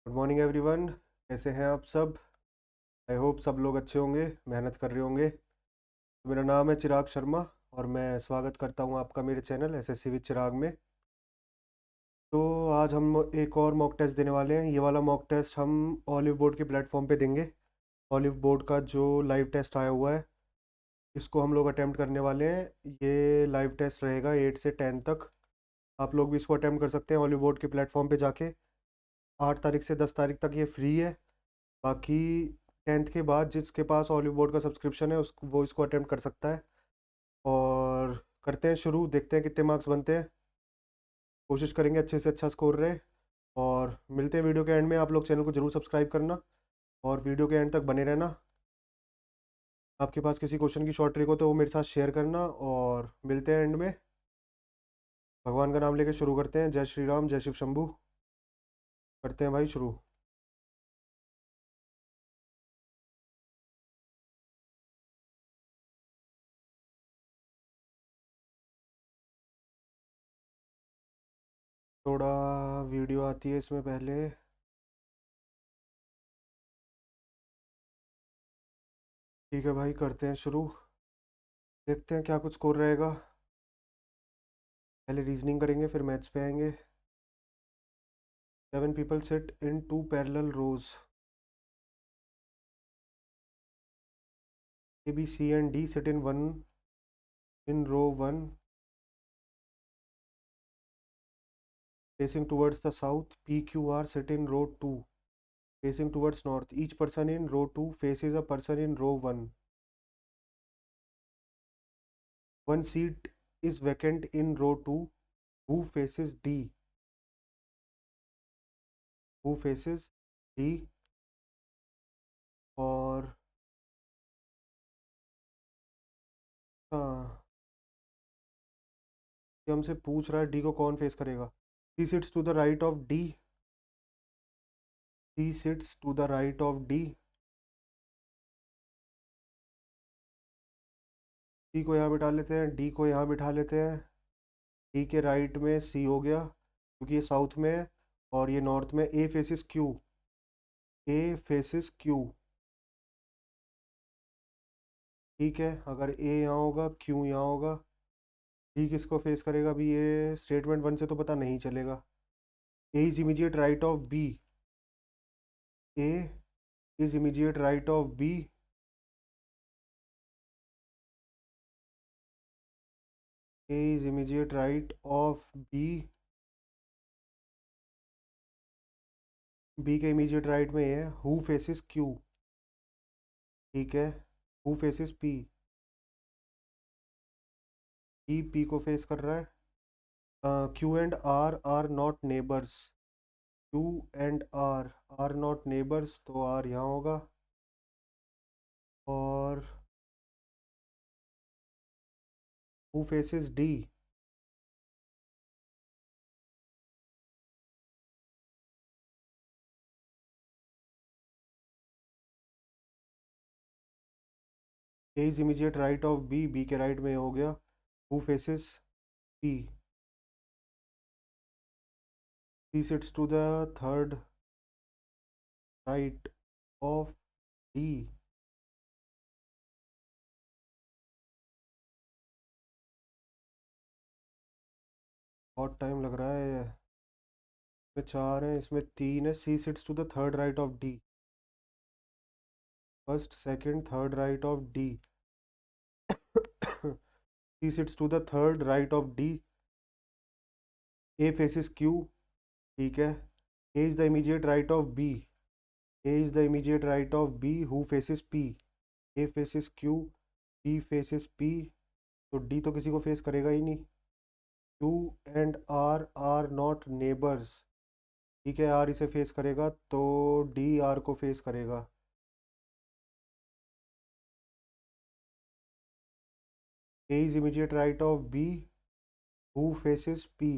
Good morning everyone. कैसे हैं आप सब? आई होप सब लोग अच्छे होंगे, मेहनत कर रहे होंगे। मेरा नाम है चिराग शर्मा और मैं स्वागत करता हूं आपका मेरे चैनल एसएससी विद चिराग में। तो आज हम एक और मॉक टेस्ट देने वाले हैं। ये वाला मॉक टेस्ट हम ऑलिव बोर्ड के प्लेटफॉर्म पे देंगे। ऑलिव बोर्ड का जो लाइव टेस्ट आया हुआ है इसको हम लोग अटेम्प्ट करने वाले हैं। ये लाइव टेस्ट रहेगा 8 से 10 तक। आप लोग भी इसको अटेम्प्ट कर सकते हैं ऑलिव बोर्ड के प्लेटफॉर्म पे जाके। 8 तारीख से 10 तारीख तक ये फ्री है। बाकी 10th के बाद जिसके पास ऑलिव बोर्ड का सब्सक्रिप्शन है वो इसको अटेम्प्ट कर सकता है। और करते हैं शुरू, देखते हैं कितने मार्क्स बनते हैं। कोशिश करेंगे अच्छे से अच्छा स्कोर रहे। और मिलते हैं वीडियो के एंड में। आप लोग चैनल को जरूर सब्सक्राइब करना और वीडियो के एंड तक बने रहना। आपके पास किसी क्वेश्चन की शॉर्ट ट्रिक हो तो वो मेरे साथ शेयर करना। और मिलते हैं एंड में। भगवान का नाम लेके शुरू करते हैं। जय श्री राम, जय शिव शंभू। करते हैं भाई शुरू। थोड़ा वीडियो आती है इसमें पहले। ठीक है भाई, करते हैं शुरू। देखते हैं क्या कुछ स्कोर रहेगा। पहले रीजनिंग करेंगे फिर मैथ्स पे आएंगे। 7 people sit in 2 parallel rows. A, B, C and D sit in row 1 facing towards the south. P, Q, R sit in row 2 facing towards north. Each person in row 2 faces a person in row 1. One seat is vacant in row 2. Who faces D? Who faces D? और हाँ, ये हमसे पूछ रहा है D को कौन face करेगा। C sits to the right of D. C sits to the right of D. D को यहाँ बिठा लेते हैं, डी को यहाँ बिठा लेते हैं। डी के राइट में सी हो गया क्योंकि ये साउथ में है और ये नॉर्थ में। ए फेसिस क्यू। ए फेसिस क्यू। ठीक है, अगर ए यहाँ होगा क्यू यहाँ होगा। डी किसको फेस करेगा अभी? ये स्टेटमेंट 1 से तो पता नहीं चलेगा। A is immediate right of B. A is immediate right of B. A is immediate right of B. B के इमीडिएट राइट में है हु फेसिस क्यू। ठीक है, हु फेसिस पी। पी को फेस कर रहा है। Q and R not neighbours. Q and R not neighbours तो आर यहाँ होगा। और who faces D? A is immediate right of B. B के राइट में हो गया who faces P. C sits to the third right of D. बहुत time लग रहा है। इसमें 4 है, इसमें 3 है। C sits to the third right of D. First second third right of D. C sits to the third right of D. A faces Q. ठीक है, A is the immediate right of B. A is the immediate right of be who faces पी। A faces Q, P faces P. तो D तो किसी को face करेगा ही नहीं। Q and R not neighbours. ठीक है, आर इसे फेस करेगा तो डी आर को फेस करेगा। A is immediate right of be who faces P.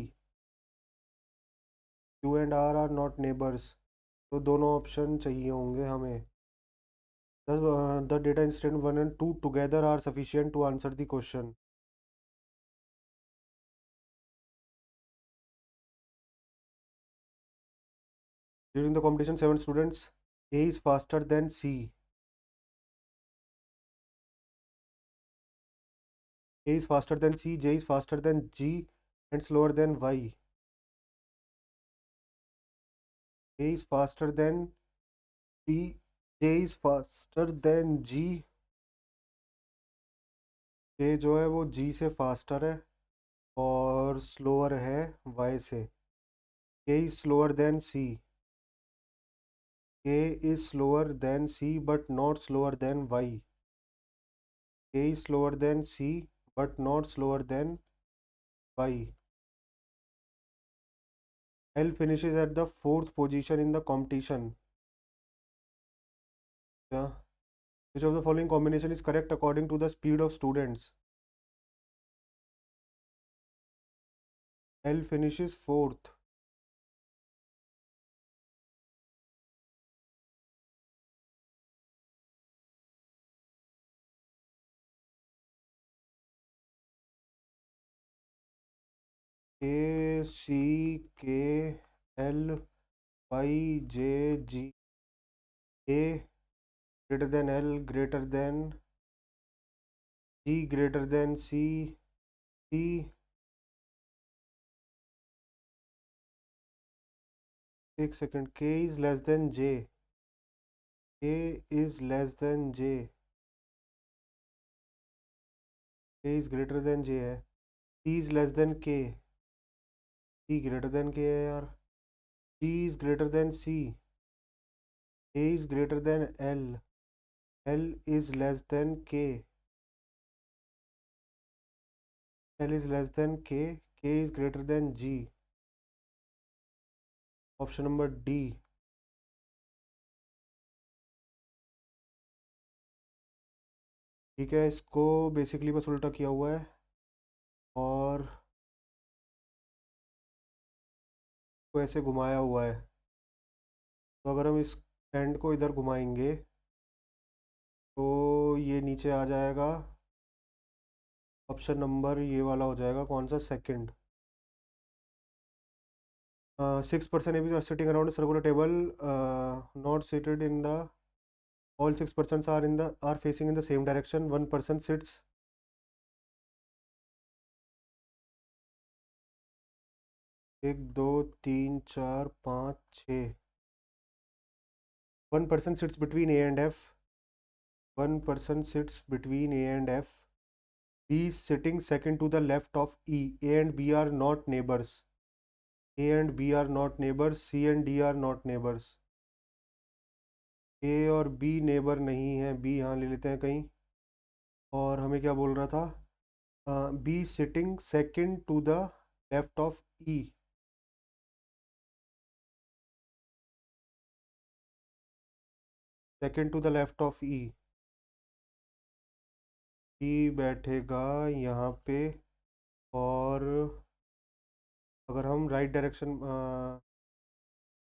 Q and R not neighbours तो दोनों ऑप्शन चाहिए होंगे हमें। The data in statement 1 and 2 together are sufficient to answer the question. During the competition, 7 students. A is faster than C. A is faster than C. J is faster than G and slower than Y. A is faster than C. J is faster than G. J जो है वो G से faster है और slower है Y से. K is slower than C. K is slower than C but not slower than Y. K is slower than C but not slower than Y. L finishes at the 4th position in the competition. Yeah. Which of the following combination is correct according to the speed of students? L finishes 4th. A, C, K, L, Y, J, G. A greater than L greater than G greater than C. C. Take second. K is less than J. K is less than J. K is greater than J है. C is less than K. C greater than K है यार. G is greater than C. A is greater than L. L is less than K. L is less than K. K is greater than G. Option number D. ठीक है, इसको basically बस उल्टा किया हुआ है और को ऐसे घुमाया हुआ है. तो अगर हम इस एंड को इधर घुमाएंगे तो ये नीचे आ जाएगा. ऑप्शन नंबर ये वाला हो जाएगा. कौन सा? सेकंड. 6% एबीज are sitting around circular table not seated in the all 6% are facing in the same direction. 1% sits. 1 2 3 4 5 6. 1% sits between A and F. 1% sits between A and F. B is sitting second to the left of E. A and B are not neighbors. A and B are not neighbors. C and D are not neighbors. A और B neighbour नहीं है. B यहाँ ले लेते हैं कहीं. और हमें क्या बोल रहा था? B sitting second to the left of E. Second to the left of E. E बैठेगा यहाँ पे. और अगर हम राइट डायरेक्शन,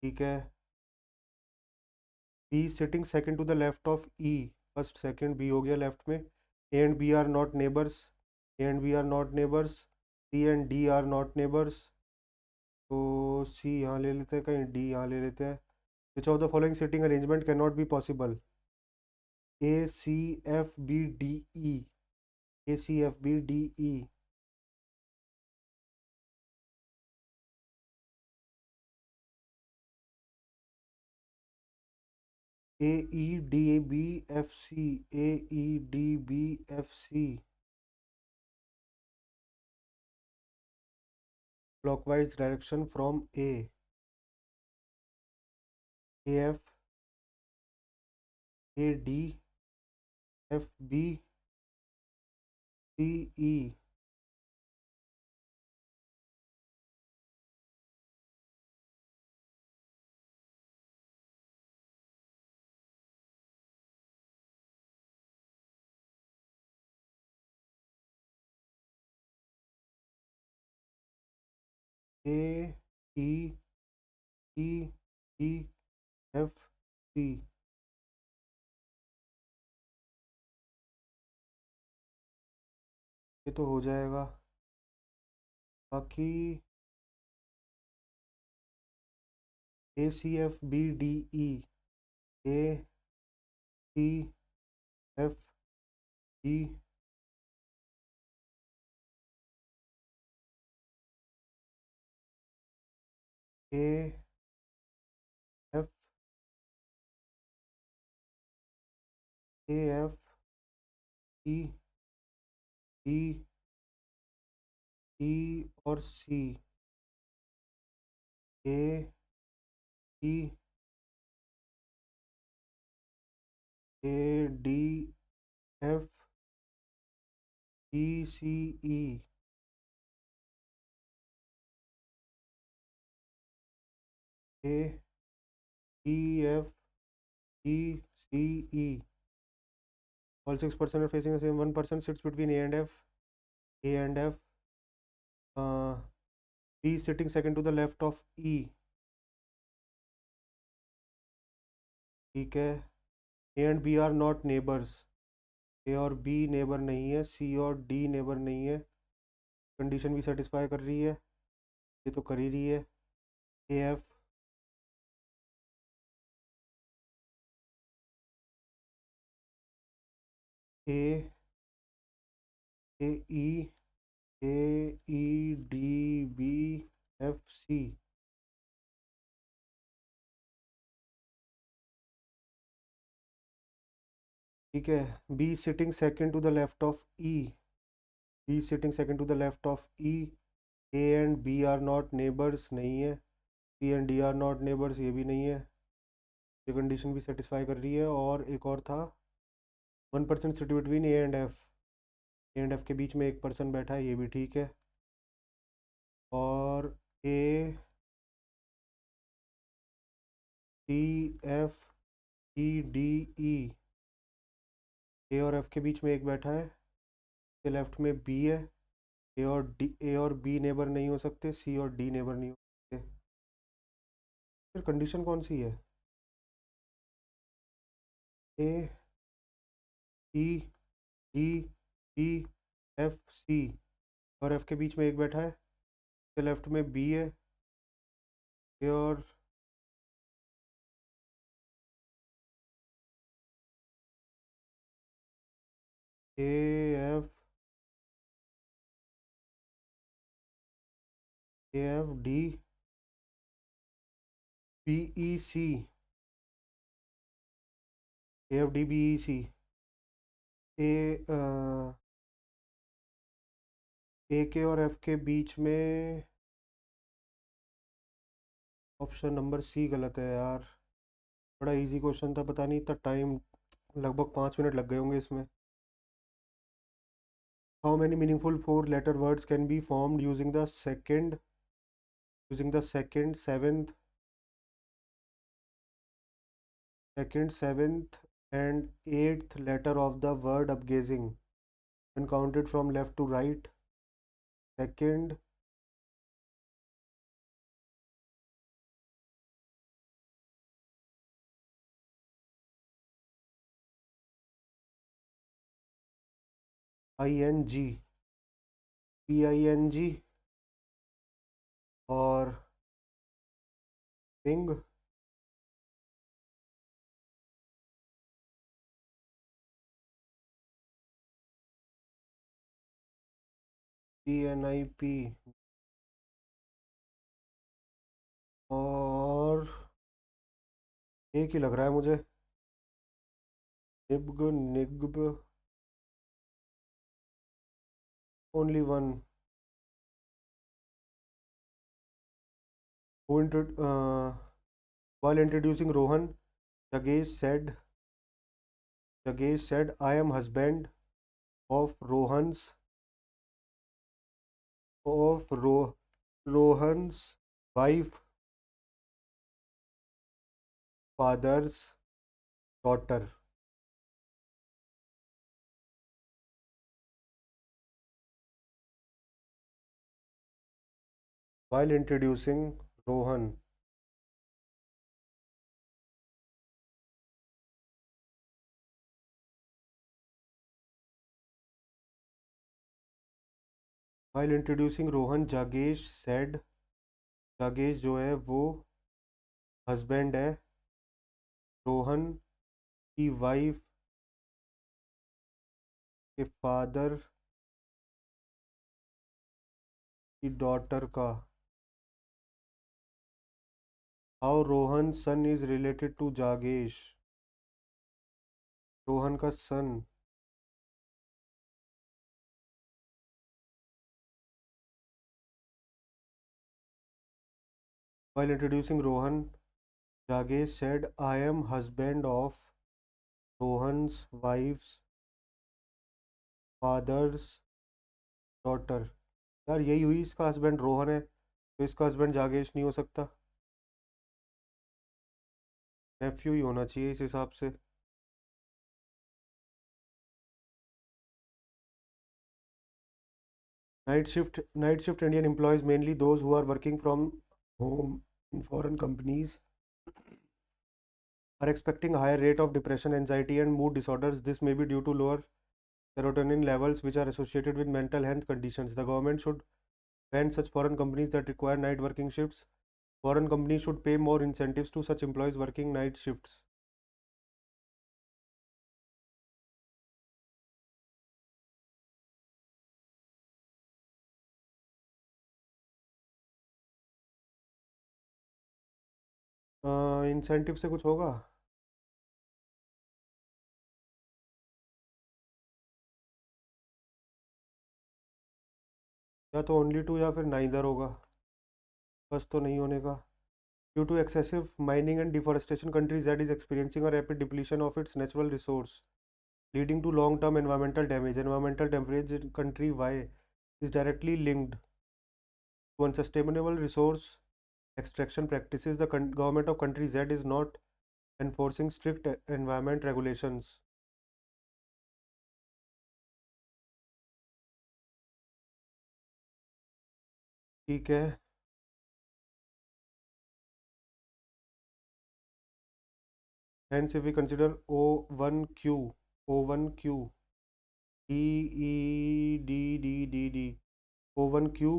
ठीक है, B sitting second to the left of E. First second B हो गया लेफ्ट में. A and B are not neighbours. A and B are not neighbours. C and D are not neighbours. तो C यहाँ ले लेते हैं कहीं. D यहाँ ले लेते हैं. विच of the following sitting arrangement can not be possible? A C F B D E. A C F B D E. A E D B F C. A E D B F C. Clockwise direction from A. A F A D F B C E. A E E E F C. ये तो हो जाएगा. बाकी ACFBDE ACFB AF AF E E E और C A E ADF ECE AEFECE. All 6% are facing the same. 1% sits between A and F. A and F. B is sitting second to the left of E. ठीक है. A and B are not neighbors. A और B neighbour नहीं है. C और D neighbour नहीं है. Condition भी satisfy कर रही है. ये तो कर ही रही है. AF A AE AEDBFC. ठीक है. B sitting second to the left of E. B sitting second to the left of E. A and B are not neighbors नहीं है. C and D are not neighbors ये भी नहीं है. ये condition भी सेटिस्फाई कर रही है. और एक और था. 1% sit between A and F. A and F के बीच में एक पर्सन बैठा है. ये भी ठीक है. और A C F E D E. ए और एफ के बीच में एक बैठा है. के लेफ्ट में B है. ए और बी नेबर नहीं हो सकते. सी और डी नेबर नहीं हो सकते. फिर कंडीशन कौन सी है? A E D B F C. और एफ के बीच में एक बैठा है. के लेफ्ट में बी है. ए और A F D B E C. F D B E C. A के और एफ के बीच में ऑप्शन नंबर सी गलत है यार. बड़ा इजी क्वेश्चन था. पता नहीं इतना टाइम लगभग 5 मिनट लग गए होंगे इसमें. How many meaningful 4 letter words can be formed using the second, seventh and eighth letter of the word upgazing when counted from left to right? Second, ING, PING और ping. PNIP और एक ही लग रहा है मुझे. निग्ब only one. While introducing Rohan, Jagesh said, I am husband of Rohan's wife, father's daughter. While introducing Rohan, Jagesh said, जागेश जो है वो हस्बैंड है रोहन की वाइफ के फादर की डॉटर का। How Rohan son is related to जागेश। रोहन का son while introducing Rohan, Jagesh said, I am husband of Rohan's wife's father's daughter। यार यही हुई, इसका हस्बैंड रोहन है तो इसका हस्बैंड जागेश नहीं हो सकता, नेफ्यू ही होना चाहिए इस हिसाब से। Night shift Indian employees mainly those who are working from home in foreign companies are expecting a higher rate of depression, anxiety, and mood disorders. This may be due to lower serotonin levels, which are associated with mental health conditions. The government should ban such foreign companies that require night working shifts. Foreign companies should pay more incentives to such employees working night shifts. Incentive से कुछ होगा या तो only to या फिर neither होगा, बस तो नहीं होने का। Due to excessive mining and deforestation, country Z is experiencing a rapid depletion of its natural resource, leading to long-term environmental damage. Environmental damage in country Y is directly linked to unsustainable resource extraction practices. The government of country Z is not enforcing strict environment regulations. ठीक है। Hence, if we consider O1Q, O1Q, D, O1Q,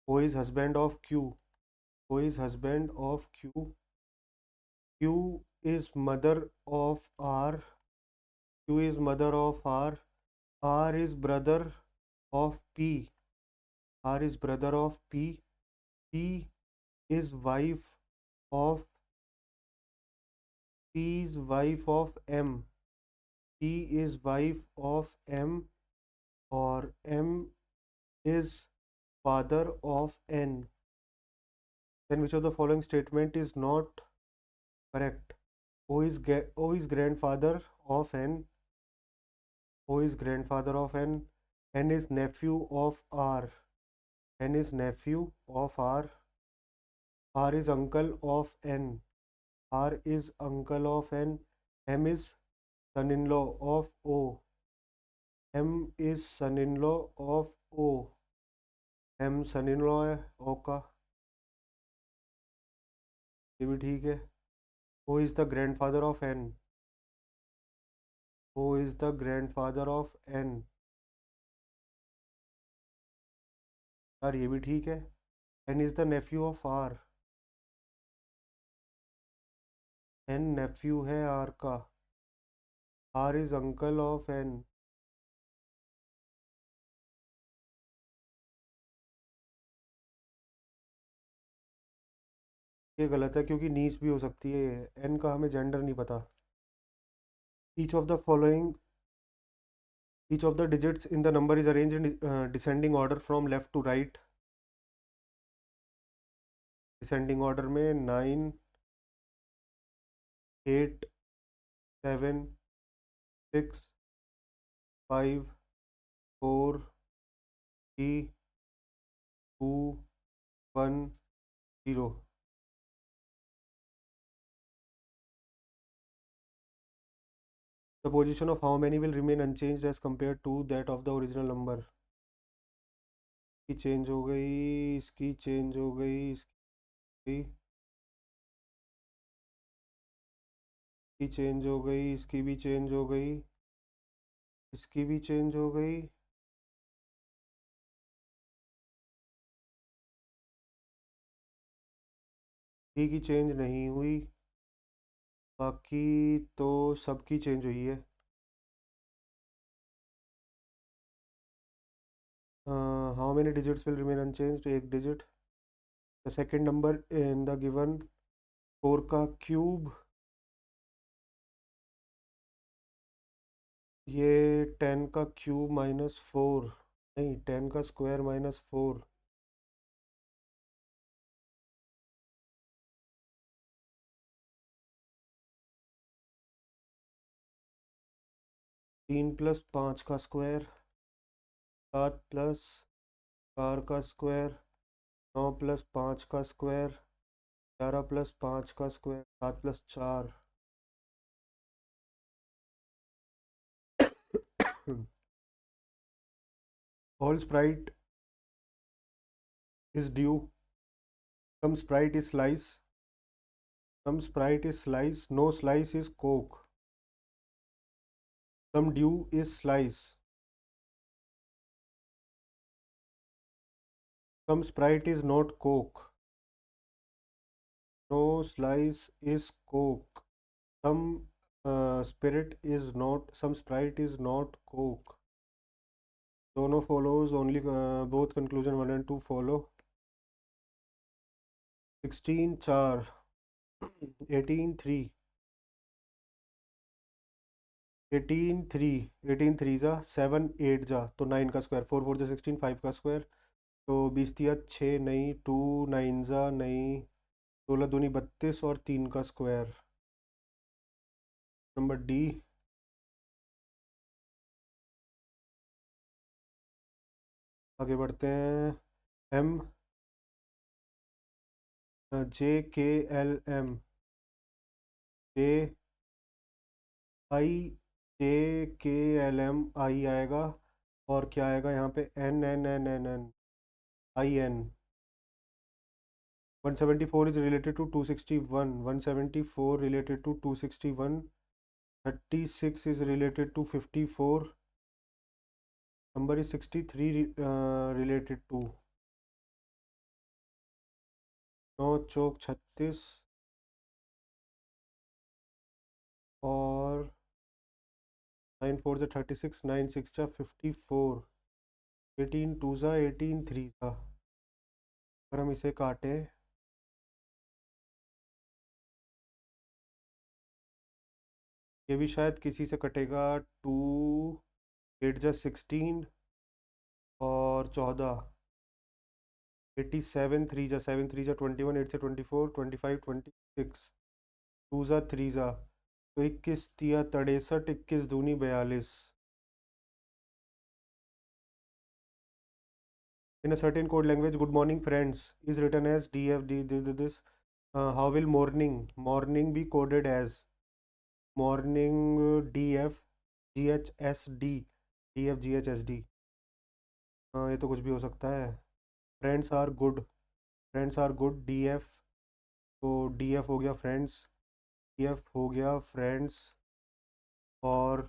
O is husband of Q, O is husband of Q, Q is mother of R, Q is mother of R is brother of P, R is brother of P is wife of P is wife of M, P is wife of M, or M is father of N. Then which of the following statement is not correct? O is grandfather of N, O is grandfather of N is nephew of R, N is nephew of R is uncle of N, R is uncle of N, M is son-in-law of O, M is son-in-law of O, M son-in-law है O का, ये भी ठीक है। O is the grandfather of N, O is the grandfather of N, यार ये भी ठीक है। N is the nephew of R, N nephew है R का, R is uncle of N, ये गलत है क्योंकि नीस भी हो सकती है, N का हमें जेंडर नहीं पता। Each of the following Each of the digits in the number is arranged in descending order from left to right. Descending order में 9, 8, 7, 6, 5, 4, 3, 2, 1, 0। The position of how many will remain unchanged as compared to that of the original number। इसकी change हो गई, इसकी change हो गई, इसकी change हो गई, इसकी भी चेंज हो गई, इसकी भी चेंज हो गई, डी की चेंज नहीं हुई, बाकी तो सबकी चेंज हुई है। How many digits will remain unchanged? एक डिजिट। The second number in the given, 4 का क्यूब, ये 10 का क्यूब -4, नहीं 10 का स्क्वायर -4, 3 + 5 का स्क्वायर, 7 + 4 का स्क्वायर, 9 + 5 का स्क्वायर, 11 + 5 का square, 7 + 4। Whole sprite is due, some sprite is slice, some sprite is slice, no slice is coke, some dew is slice, some sprite is not coke, no slice is coke, some spirit is not, some sprite is not coke. दोनों follows, only both conclusion 1 and 2 follow. 16 4, 18 3, 18 3, 18 3 जा 7 8 जा तो 9 का square, 4 4 जा 16, 5 का square, तो 20 तिया 6 नहीं, 2 9 जा नहीं, 16 दूनी 32 और 3 का स्क्वायर। Number D. आगे बढ़ते हैं। एम, जे के एल एम, जे आई, जे के एल एम आई आएगा, और क्या आएगा यहाँ पे? N N N N N I N. 174 is related to 261, 174 related to 261, 36 is related to 54, number is 63 related to 9 चौक 36, और 9 4 जा 36, 9 6 जा 54, 18 2 जा 18 3 जा। अगर हम इसे काटें, ये भी शायद किसी से कटेगा। 2 8 जा 16 और 14, 87 3 जा 7 3 जा 21, 8 से 24, 25 26, 2 जा 3 जा तो 21 तिया 63, 21 दूनी 42। In a certain code language, good morning friends is written as DFD. This how will morning be coded as? Morning DF GHSD, DF GHSD। ये तो कुछ भी हो सकता है। Friends are good, friends are good DF, तो DF हो गया फ्रेंड्स, DF हो गया फ्रेंड्स, और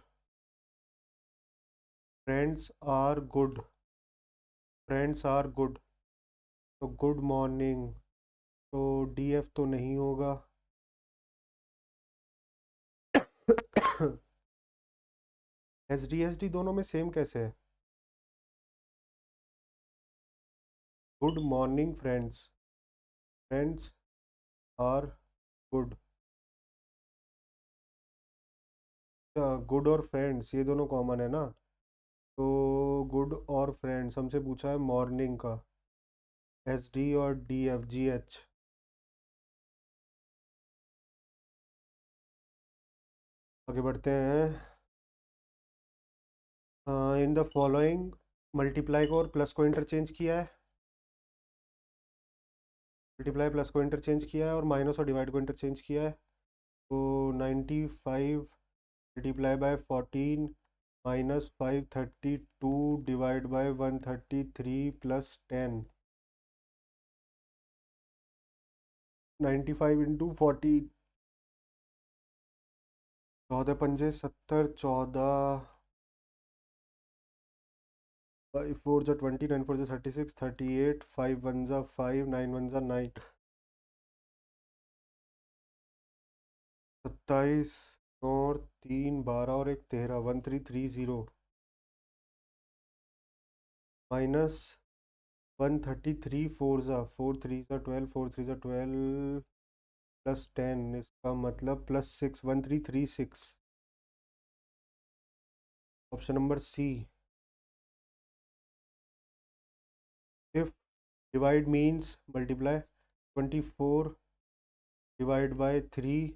friends are good, friends are good, तो गुड मॉर्निंग, तो DF तो नहीं होगा। SDSD दोनों में सेम कैसे है? Good morning friends, friends are good, good और फ्रेंड्स ये दोनों कॉमन है ना, तो गुड और फ्रेंड्स हमसे पूछा है मॉर्निंग का, SD और DFGH। आगे बढ़ते हैं। इन द फॉलोइंग, मल्टीप्लाई को और प्लस को इंटरचेंज किया है, मल्टीप्लाई प्लस को इंटरचेंज किया है, और माइनस और डिवाइड को इंटरचेंज किया है, तो 95 मल्टीप्लाई बाय 14 -532 डिवाइड बाय 133 + 10, 95 × 14, 14 पंजे 70, 14 5 4 जा 20, 9 4 जा 36, 38, 5 1 जा 5, 9 1 जा 9, 27 और 3 12 और 1 13 1330 माइनस 133 4 3 12 प्लस 10, इसका मतलब +6 1336। Option number C. If divide means multiply 24 divide by 3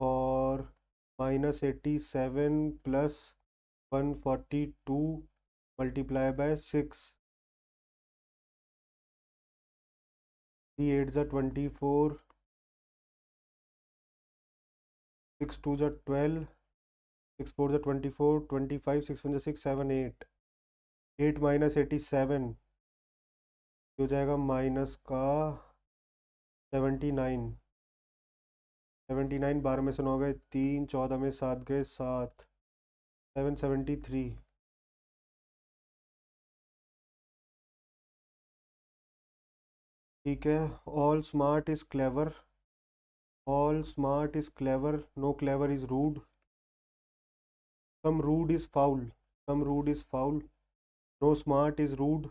और -87 प्लस 142 मल्टीप्लाई बाय 6। 3 8 ज़ा 24, 6 2 ज़ा 12, 6 4 ज़ा 24, 25 6 1 ज़ा 6 7 8। 8 माइनस 87 हो जाएगा माइनस का 79। 79 12 में से 9 गए 3, 14 में 7 गए 7, 773। ठीक है। All smart is clever, all smart is clever, no clever is rude, some rude is foul, some rude is foul, no smart is rude,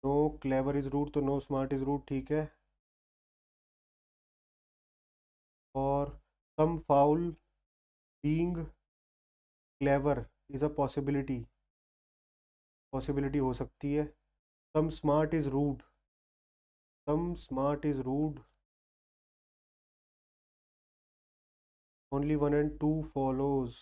no clever is rude, तो नो स्मार्ट इज़ रूड। ठीक है। और some foul being clever is a possibility, possibility हो सकती है। Some smart is rude, some smart is rude, only 1 and 2 follows।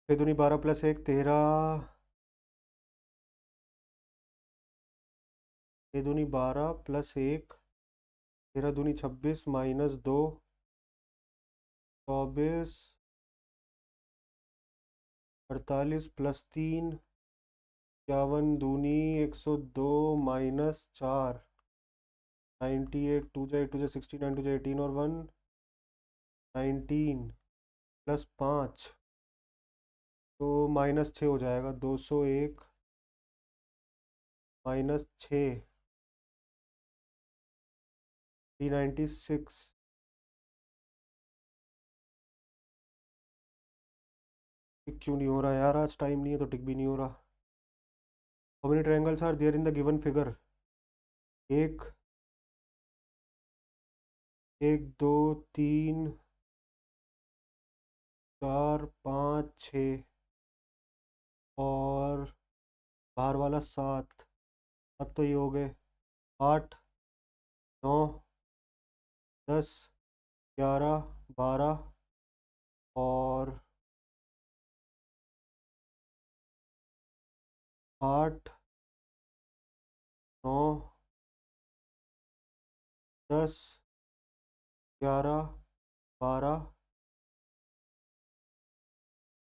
6 दूनी 12 plus 1 13, 6 दूनी 12 plus 1 13 दूनी 26 माइनस 2 24, 48 प्लस 3 51 दूनी 102 माइनस 4 98 2 जा 8 2 जा 69 2 जा 18 और 1 19 प्लस 5 तो -6 हो जाएगा। 201 -6 396। टिक क्यों नहीं हो रहा यार? आज टाइम नहीं है तो टिक भी नहीं हो रहा। How many triangles are there in the given figure? एक, 1 2 3 4 5 6 और बाहर वाला 7। 7 तो ये हो गए। 8 9 10 11 12 और 8 9 10 11 12।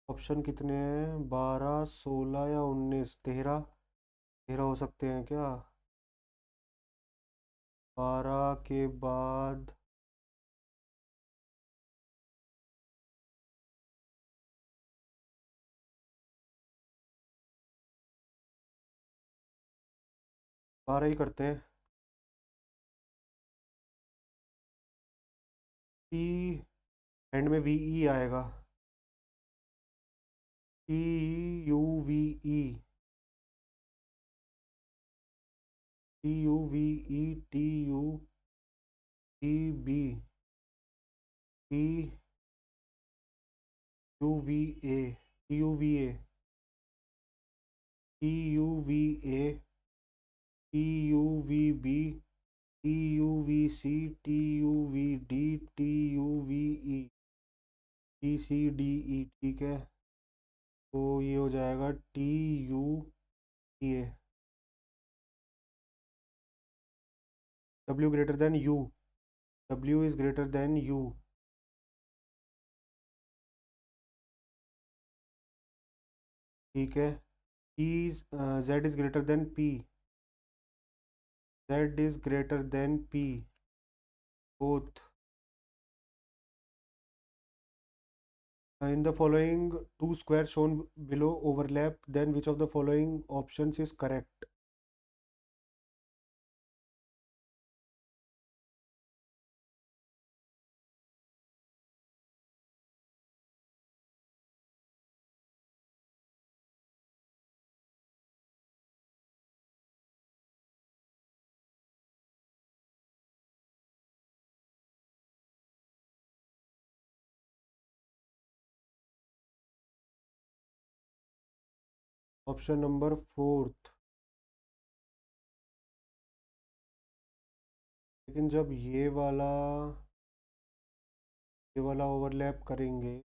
ऑप्शन कितने हैं? 12 16 या 19 13। 13 हो सकते हैं क्या? 12 के बाद 12 ही करते हैं। ई एंड में वी ई आएगा। E U V E, T U V E, T U T B, T U V A, T U V A, T U V A, T U V B, T U V C, T U V D, T U V E, T C D E. ठीक है। तो ये हो जाएगा T U E A. W greater than U, W is greater than U. ठीक है। P Z is greater then P, Z is greater then P both. In the following two squares shown below overlap, then which of the following options is correct? Option number fourth. लेकिन जब ये वाला overlap करेंगे,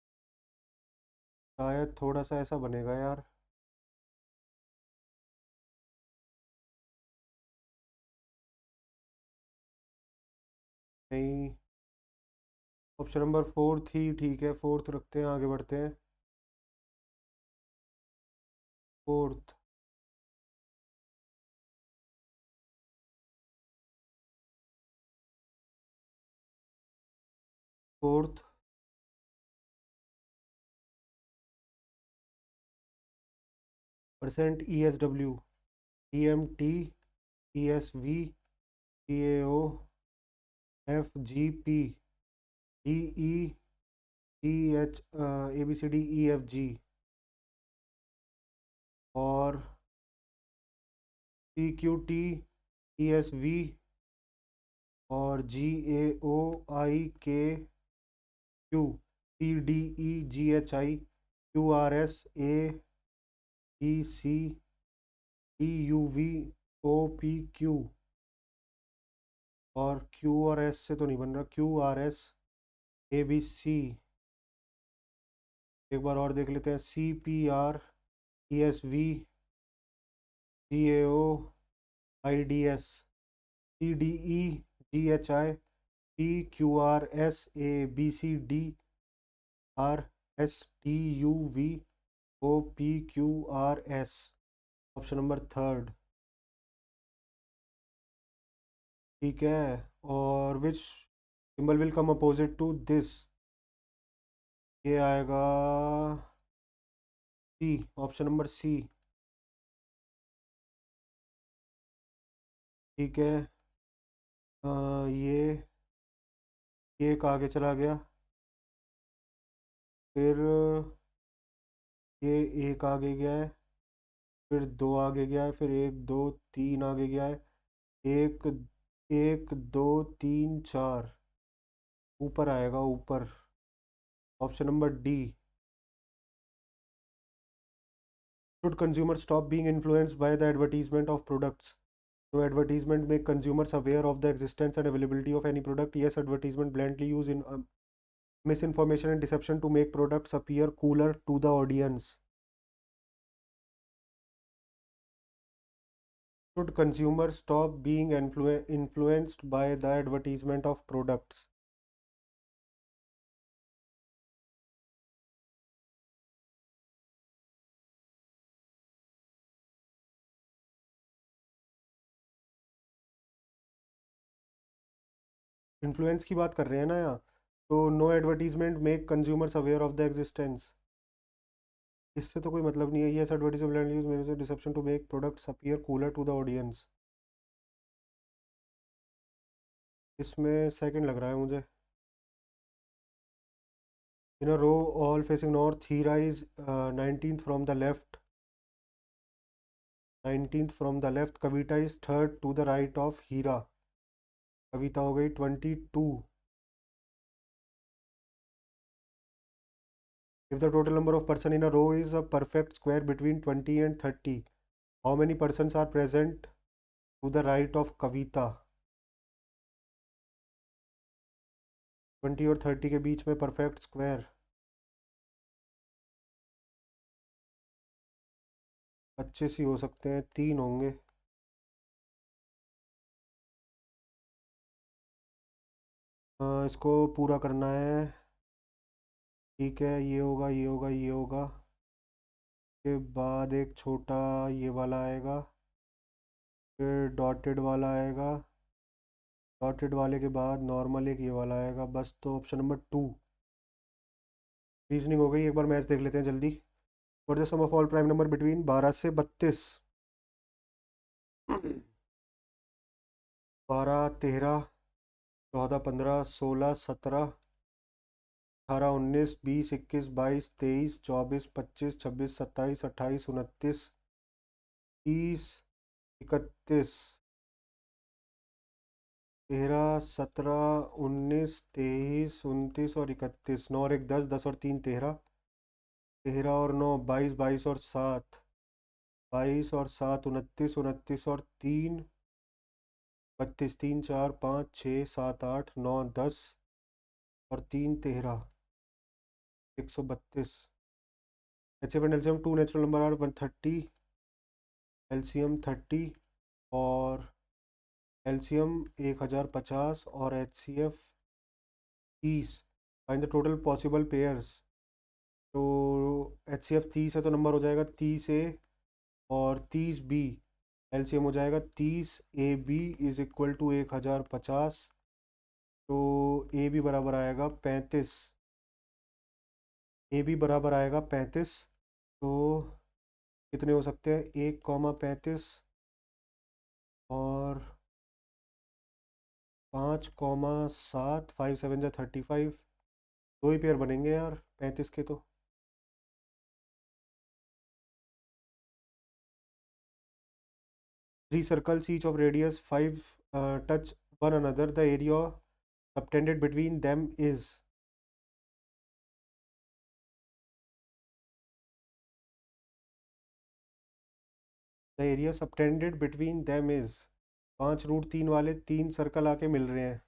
शायद थोड़ा सा ऐसा बनेगा यार। नहीं, ऑप्शन नंबर फोर्थ ही ठीक है, फोर्थ रखते हैं, आगे बढ़ते हैं। Fourth. Fourth. Percent E S W, E M T, E S V, T A O, F G P, D E, D H, A B C D E F G, और P Q T, E S V, और G A O I K Q, C D E G H I, Q R S, A B C, D U V, O P Q, और Q और S से तो नहीं बन रहा, Q R S, A B C. एक बार और देख लेते हैं, C P R, E S V, C A O, I D S, C D E, G H I, P Q R S, A B C D, R S, T U V, O P Q R S. Option number third. ठीक है। और which symbol will come opposite to this? ये आएगा सी, option number सी। ठीक है। ये एक आगे चला गया, फिर ये एक आगे गया है, फिर दो आगे गया है, फिर एक दो तीन आगे गया है, एक एक दो तीन चार, ऊपर आएगा ऊपर। Option number D. Should consumers stop being influenced by the advertisement of products? No, advertisement make consumers aware of the existence and availability of any product. Yes, advertisement blindly use in misinformation and deception to make products appear cooler to the audience. Should consumers stop being influenced by the advertisement of products? Influence की बात कर रहे हैं ना यहाँ, तो no advertisement make consumers aware of the existence, इससे तो कोई मतलब नहीं है। यस, एडवर्टीजमेंट यूज मेरे से deception to make products appear cooler to the audience. इसमें सेकंड लग रहा है मुझे। In a row, all facing north, Hira is 19th from the left. 19th from the left. Kavita is third to the right of Hira. कविता हो गई 22। If the total number of person in a row is a perfect square between 20 and 30, how many persons are present to the right of Kavita? 20 और 30 के बीच में perfect square 25 ही हो सकते हैं, 3 होंगे। इसको पूरा करना है। ठीक है, ये होगा, ये होगा, ये होगा, के बाद एक छोटा ये वाला आएगा, फिर डॉटेड वाला आएगा, डॉटेड वाले के बाद नॉर्मल एक ये वाला आएगा, बस। तो ऑप्शन नंबर 2। रीजनिंग हो गई, एक बार मैच देख लेते हैं जल्दी। What the sum of all prime number between 12 से 32? 12, 13, 14, 15, 16, 17, 18, 19, 20, 21, 22, 23, 24, 25, 26, 27, 28, 29, 30, 31, 13, 17, 19, 23, 29 और 31। 9 और 1 10, 10 और 3 13, 13 और 9 22, 22 और 7 22 और 7 29, 29 और 3 32, 3 4 5 6 7 8 9 10 और 3 13, 132। HCF and LCM, two natural number are 130, LCM 30 और LCM 1050 और HCF 30। Find the total possible pairs. तो HCF 30 है तो नंबर हो जाएगा 30A और 30B। LCM हो जाएगा 30AB इज इक्वल टू 1050। तो AB बराबर आएगा 35। AB बराबर आएगा 35। तो कितने हो सकते हैं, 1,35 और 5,7, 5 7 जा 35। दो ही पेयर बनेंगे यार 35 के तो। Three circles each of radius 5 touch one another. The area subtended between them is, the area subtended between them is 5√3 वाले तीन सर्कल आके मिल रहे हैं।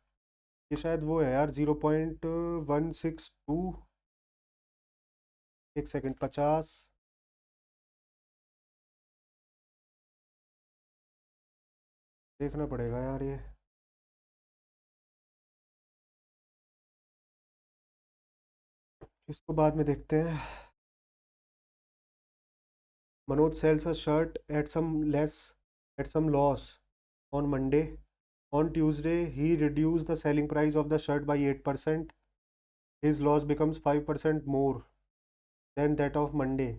ये शायद वो है यार 0.162। एक सेकंड, 50 देखना पड़ेगा यार ये। इसको बाद में देखते हैं। Manoj sells a shirt at some loss on Monday. On Tuesday, he reduced the selling price of the shirt by 8%. His loss becomes 5% more than that of Monday.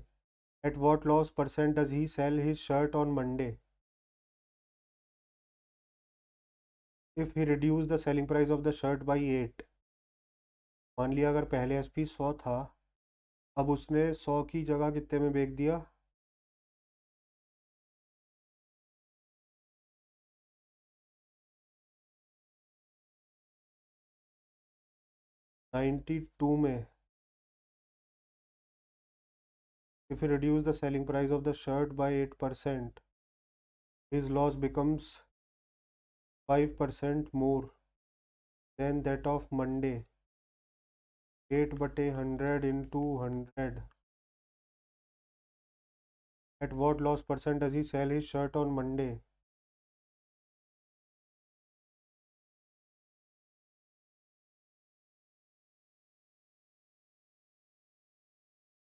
At what loss percent does he sell his shirt on Monday? If he reduced the selling price of the shirt by 8, मान लिया अगर पहले SP 100 था, अब उसने 100 की जगह कितने में बेच दिया, 92 में। If he reduced the selling price of the shirt by 8%, his loss becomes 5% more than that of Monday. 8/100 into 100. At what loss percent does he sell his shirt on Monday?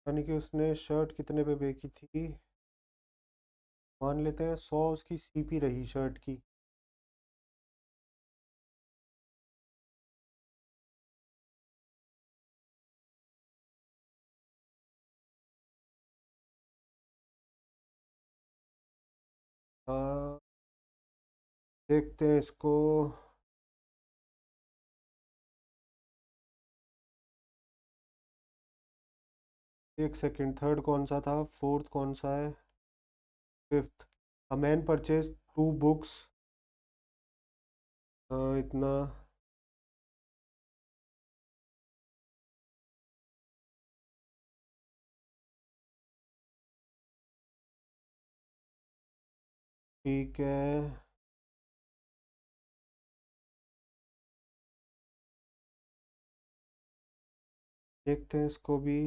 यानी कि उसने शर्ट कितने पे बेची थी, मान लेते हैं 100 उसकी सीपी रही शर्ट की। देखते हैं इसको। एक सेकंड, थर्ड कौन सा था, फोर्थ कौन सा है, fifth. A man purchase two books, इतना। ठीक है, देखते हैं इसको भी।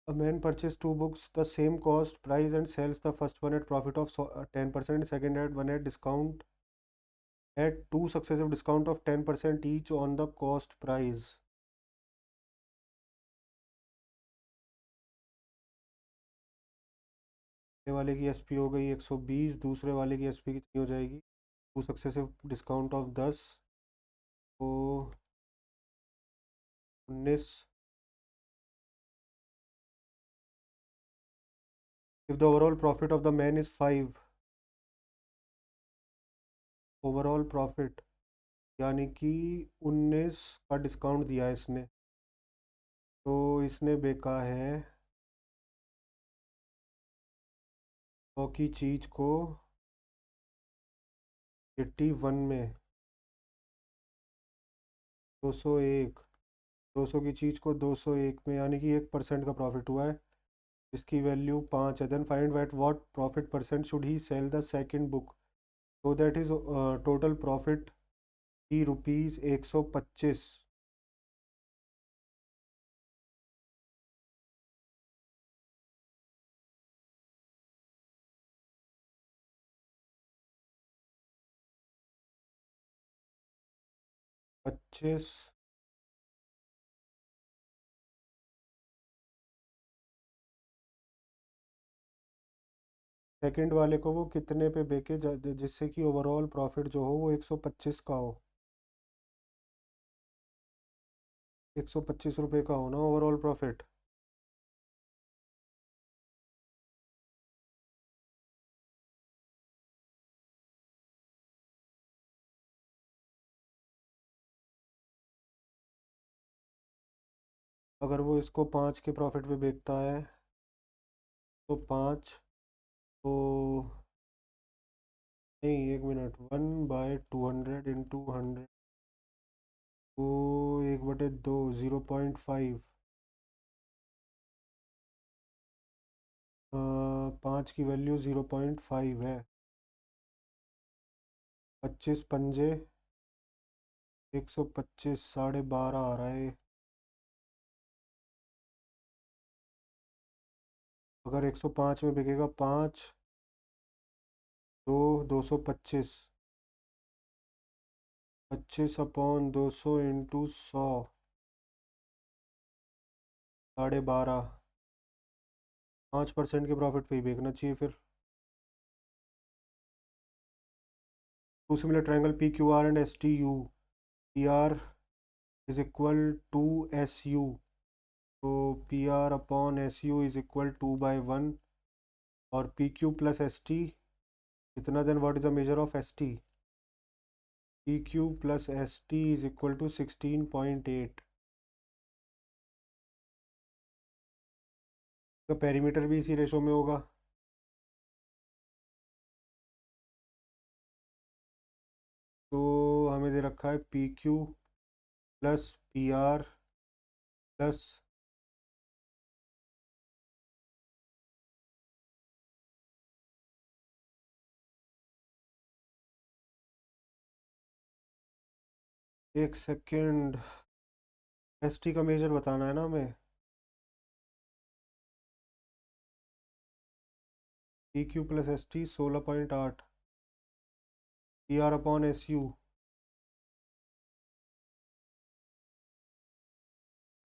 A man purchased two books the same cost price and sells the first one at profit of 10%, second at one at discount, at two successive discount of 10% each on the cost price. पहले वाले की SP हो गई 120, दूसरे वाले की SP कितनी हो जाएगी, टू सक्सेसिव डिस्काउंट ऑफ 10 तो 19। If the overall profit of the man is 5, overall profit यानी कि 19 का डिस्काउंट दिया है इसने, तो इसने बेचा है 100 की चीज़ को 81 में, 201, 200 की चीज़ को 201 में, यानी कि 1% का प्रॉफिट हुआ है। इसकी वैल्यू 5 है। Then find at what profit percent should he sell the second book so that is total profit की रुपीज़ 125। पच्चीस। सेकंड वाले को वो कितने पे बेचे जिससे कि ओवरऑल प्रॉफिट जो हो वो 125 का हो। 125 रुपये का हो ना ओवरऑल प्रॉफिट। अगर वो इसको 5 के प्रॉफिट पे बेचता है तो 5, तो नहीं, 1 मिनट, 1/200 इंटू 100, तो 1/2, 0.5। 5 की वैल्यू 0.5 है। 25 पंजे 125, 12.5 आ रहा है। अगर 105 में बिकेगा, 5, 2, 225। 25/200 इंटू 100, 12.5। 5% के प्रॉफिट पे ही बेचना चाहिए फिर। Two similar triangle P Q R and S T U, P R is equal to S U, तो P R upon S U is equal 2/1, और P Q plus S T इतना, then what is the measure of S T. P Q plus S T is equal to 16.8 का perimeter भी इसी ratio में होगा। तो हमें दे रखा है P Q plus P R plus, एक सेकेंड, एस टी का मेजर बताना है ना हमें। P Q plus S T 16.8, P R upon S U,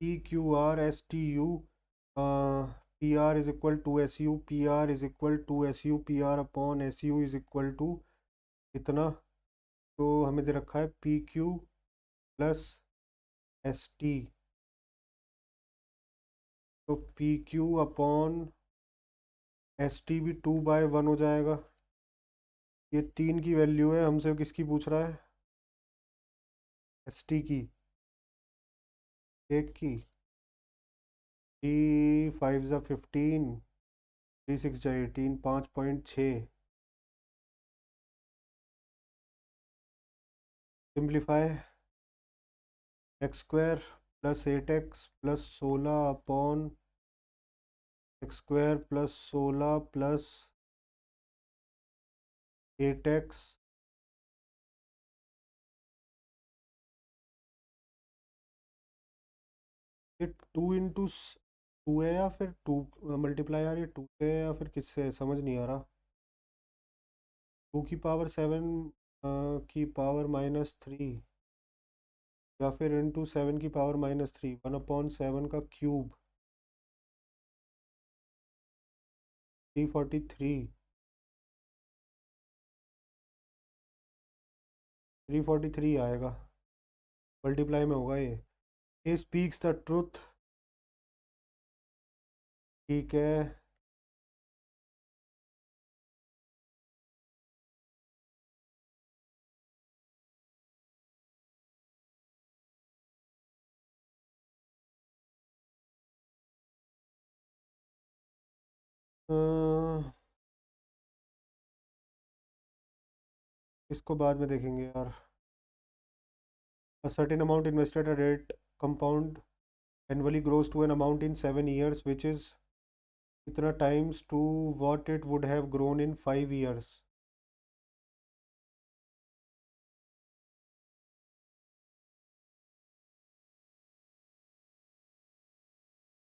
P Q R S T U, P R is equal to S U, P R is equal to S U, P R upon S U is equal to इतना। तो हमें दे रखा है P Q plus S T, तो P Q upon S T भी 2/1 हो जाएगा। ये 3 की वैल्यू है, हमसे किसकी पूछ रहा है? एस टी की, एक की। 3 5 ज़ा 15, 3 6 ज़ा 18, 5.6। Simplify, x² plus 8x plus 16 upon x² plus 16 plus 8x, ये 2 इंटू 2 है या फिर 2 मल्टीप्लाई, यार ये 2 से है या फिर किससे है, समझ नहीं आ रहा। 2 की पावर 7 की पावर -3, या फिर इंटू 7 की पावर -3, 1/7 का क्यूब, 343। 343 आएगा, मल्टीप्लाई में होगा ये स्पीक्स द ट्रुथ। ठीक है। अ, इसको बाद में देखेंगे यार। A certain amount invested at a rate compound annually grows to an amount in 7 years which is इतना times to what it would have grown in 5 years.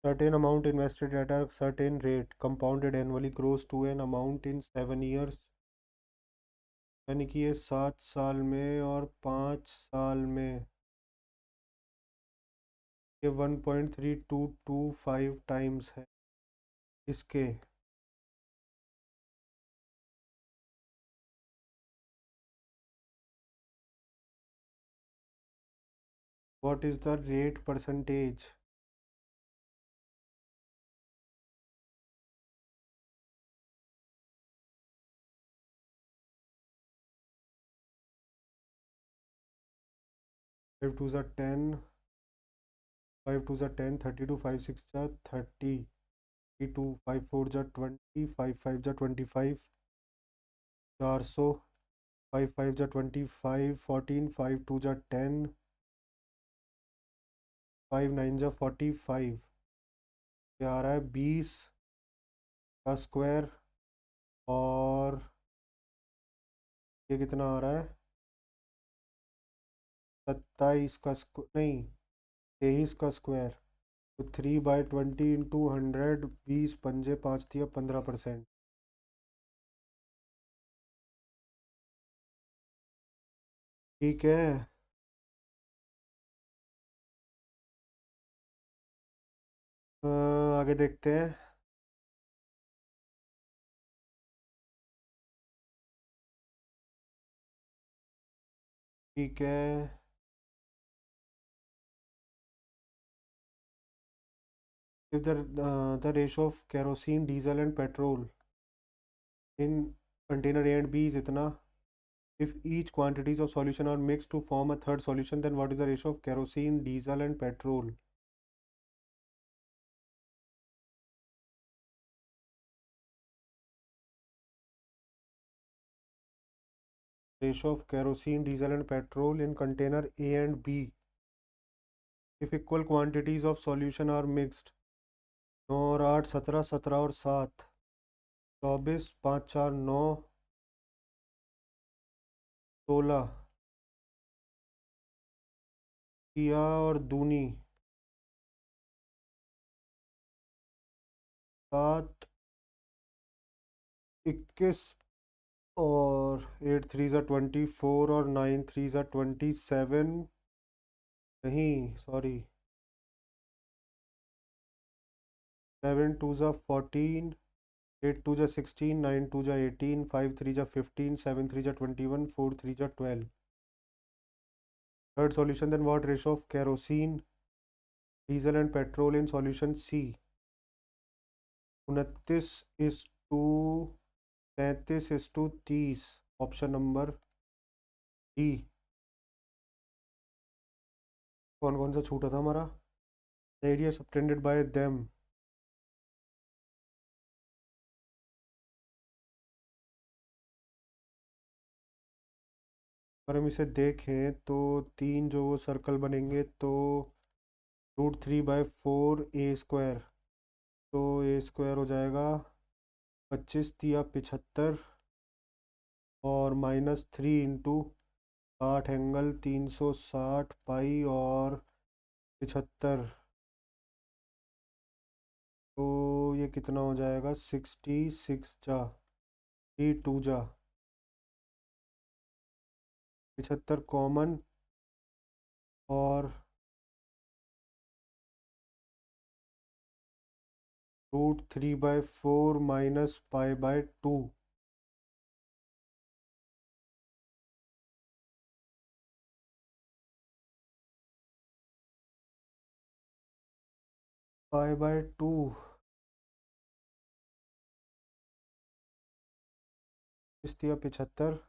Certain amount invested at a certain rate compounded annually grows to an amount in 7 years. यानी कि ये 7 साल में और 5 साल में ये 1.3225 टाइम्स है इसके। What is the rate percentage? Five to ज़ा 10, 5 2 ज़ा 10, 32, 5 6 ज़ा 30, 32, 5 4 ज़ा 20, 5 5 ज़ा 25, 400, 5 5 ज़ा 25, 14, 5 2 ज़ा 10, 5 9 ज़ा 45। ये आ रहा है 20 का स्क्वायर। और ये कितना आ रहा है 27 का नहीं 23 का स्क्वायर। तो 3/20 × 100, 20 पंजे 5 दिया 15%। ठीक है। आगे देखते हैं। ठीक है। if the ratio of kerosene, diesel and petrol in container A and B is itna, if each quantities of solution are mixed to form a third solution, then what is the ratio of kerosene, diesel and petrol? Ratio of kerosene, diesel and petrol in container A and B, if equal quantities of solution are mixed। 9 और 8 17, 17 और 7 24, 5 4 9, 16 किया और दूनी 7 21 और 8 3 ज़ा 24 और 9 3 ज़ा 27। नहीं सॉरी 7 2 ज़ा 14, 8 2 ज़ा 16, 9 2 ज़ा 18, 5 3 ज़ा 15, 7 3 ज़ा 21, 4 3 ज़ा 12। Third solution then what ratio of kerosene, diesel and petrol in solution C. 29:33:30, option number D. कौन कौन सा छूटा था हमारा? Area subtended by them. अगर हम इसे देखें तो तीन जो वो सर्कल बनेंगे तो √3/4 a²। तो a² हो जाएगा 25 तिया 75 और -3 × 60 360 पाई और 75। तो ये कितना हो जाएगा 66 जा 2 जा 75 कॉमन और √3/4 -π/2। π/2 इस दिया 75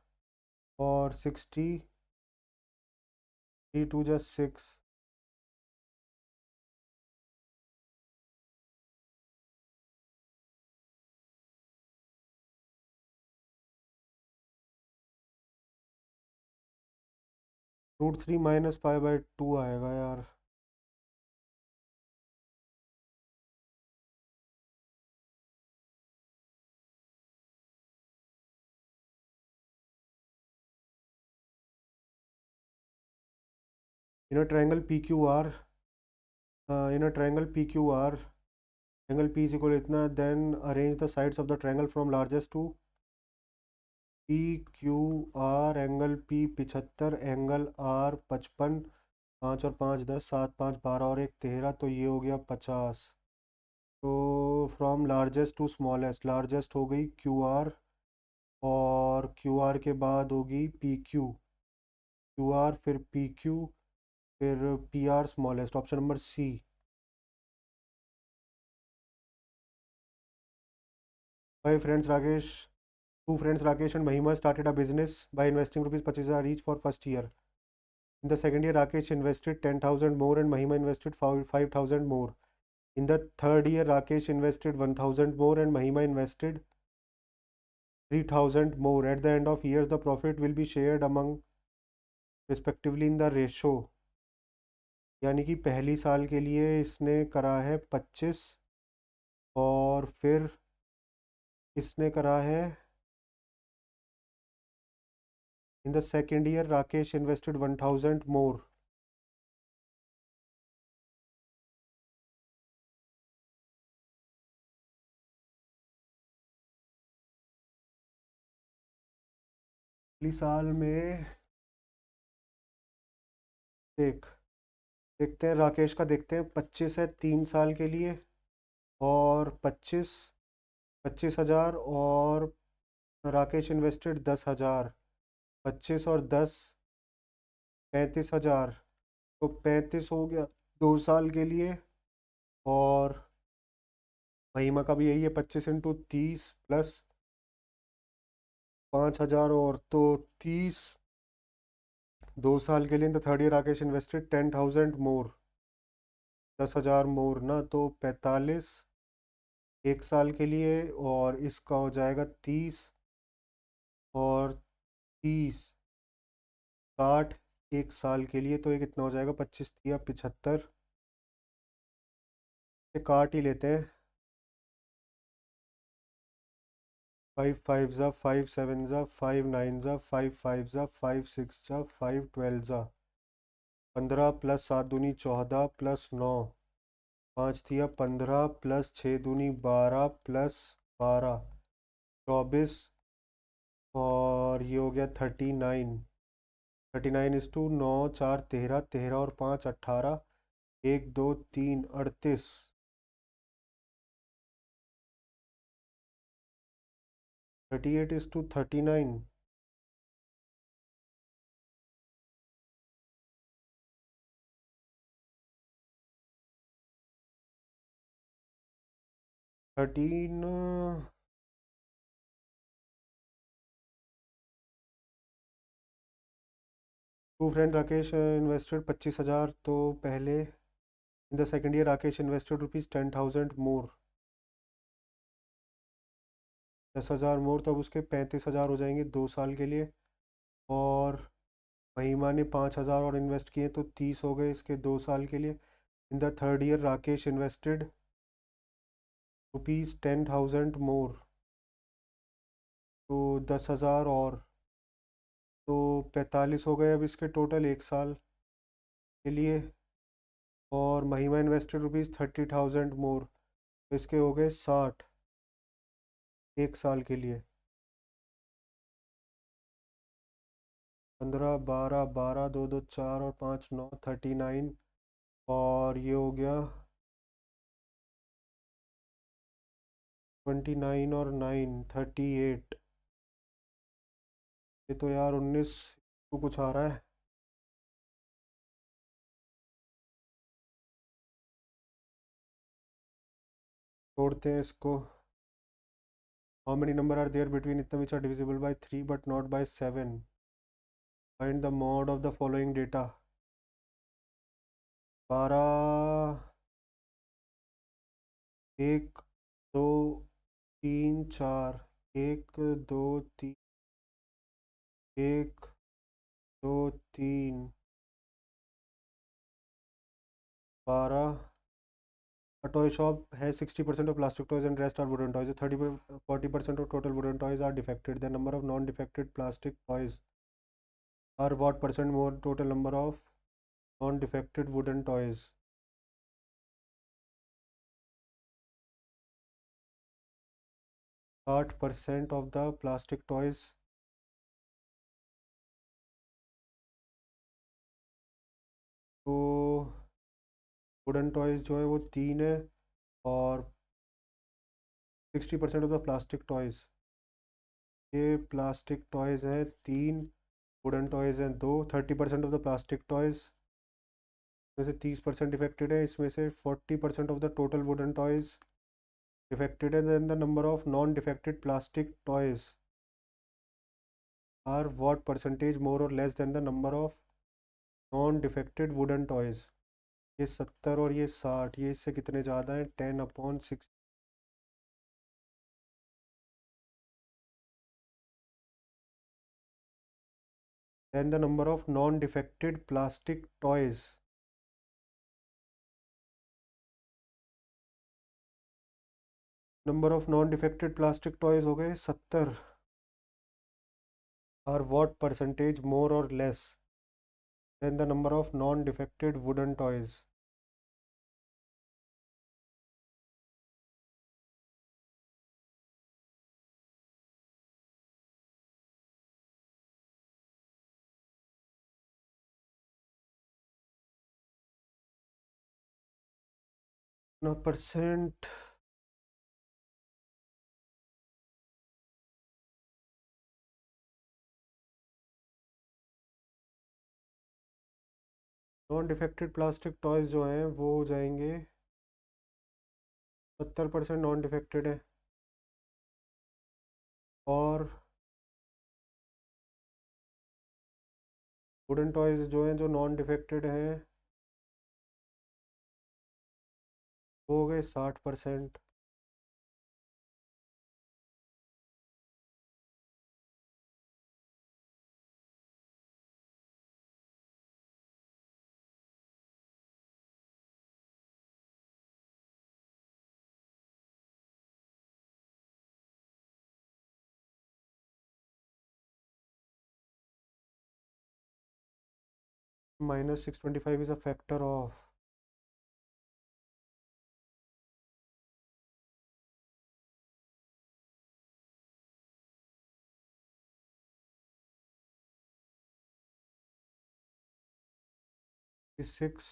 और 60, 3 2 जा 6। √3 -π/2 आएगा यार। In a triangle P Q R, in a triangle P Q R, angle P is equal इतना, then arrange the sides of the triangle from largest to P Q R. Angle P 75, angle R 55, 5 और 5 10, 7 5 12 और 1 13, तो ये हो गया 50। तो from largest to smallest, largest हो गई क्यू आर, और क्यू आर के बाद होगी पी क्यू, क्यू आर फिर पी क्यू फिर P R smallest, option number C. My friends Rakesh, two friends Rakesh and Mahima started a business by investing rupees 25,000 each for first year. In the second year, Rakesh invested 10,000 more and Mahima invested 5,000 more. In the third year, Rakesh invested 1,000 more and Mahima invested 3,000 more. At the end of years, the profit will be shared among respectively in the ratio. यानी कि पहली साल के लिए इसने करा है 25 और फिर इसने करा है in the second year Rakesh invested 1,000 more. पहली साल में देखते हैं राकेश का, देखते हैं 25 है 3 साल के लिए, और 25,000, और राकेश इन्वेस्टेड 10,000, 25 और 10 35,000, तो 35 हो गया 2 साल के लिए। और महिमा का भी यही है, 25 इंटू 30 प्लस 5,000 और तो 30, 2 साल के लिए। In the third year Rakesh invested 10,000 more, 10,000 मोर ना, तो 45 1 साल के लिए, और इसका हो जाएगा 30 और 30 60 1 साल के लिए, तो ये कितना हो जाएगा, 25 या 75 से काट ही लेते हैं। 5 5 ज़ा 5 7 ज़ा 5 9 ज़ा 5 5 ज़ा 5 6 ज़ा 5 12 ज़ा 15 प्लस 7 दूनी 14 प्लस 9 5 थिया 15 प्लस 6 दूनी 12 प्लस 12 24, और ये हो गया 39। 39 इस टू 9 4 13, 13 और 5 18, 1 2 3 38, 38 इस to 39। 13, two friend Rakesh invested 25,000, तो पहले in the second year Rakesh invested rupees 10,000 more, 10,000 more, तब उसके 35,000 हो जाएंगे 2 साल के लिए। और महिमा ने 5,000 और इन्वेस्ट किए, तो 30 हो गए इसके 2 साल के लिए। In the third year Rakesh invested rupees 10,000 मोर, तो 10,000 और तो 45 हो गए अब इसके टोटल 1 साल के लिए। और महिमा इन्वेस्टेड रुपीज़ 30,000 मोर, तो इसके हो गए 60 1 साल के लिए। 15 12 12 2 2 4 और 5 9 39, और ये हो गया 29 और 9 38। ये तो यार 19 को कुछ आ रहा है। छोड़ते हैं इसको। How many number are there between इतना which are divisible by 3 but not by 7? Find the mode of the following data. 12 1 2 3 4, 1 2 3 1 2 3 12। A toy shop has 60% of plastic toys and rest are wooden toys. 40% of total wooden toys are defected. The number of non-defected plastic toys are what percent more total number of non defected wooden toys. 60% of the plastic toys. तो wooden toys जो है वो 3 है, और 60% of the plastic toys, ये plastic toys हैं 3, wooden toys हैं 2। 30% of the plastic toys में से 30% इफेक्टेड है, इसमें से 40% of the total wooden toys defected है। Then the number of non defected plastic toys are what percentage more और less than the number of non defected wooden toys. ये 70 और ये 60, ये इससे कितने ज़्यादा हैं? 10/6। Then the number of non defected plastic toys, number of non defected plastic toys हो गए 70, और व्हाट परसेंटेज मोर और less than the number of non defected wooden toys. ना percent. Non defected plastic toys जो हैं वो हो जाएंगे 70% नॉन डिफेक्टेड है, और वुडन टॉयज़ जो हैं जो नॉन डिफेक्टेड हैं वो हो गए 60%। -625 is a factor of. Six.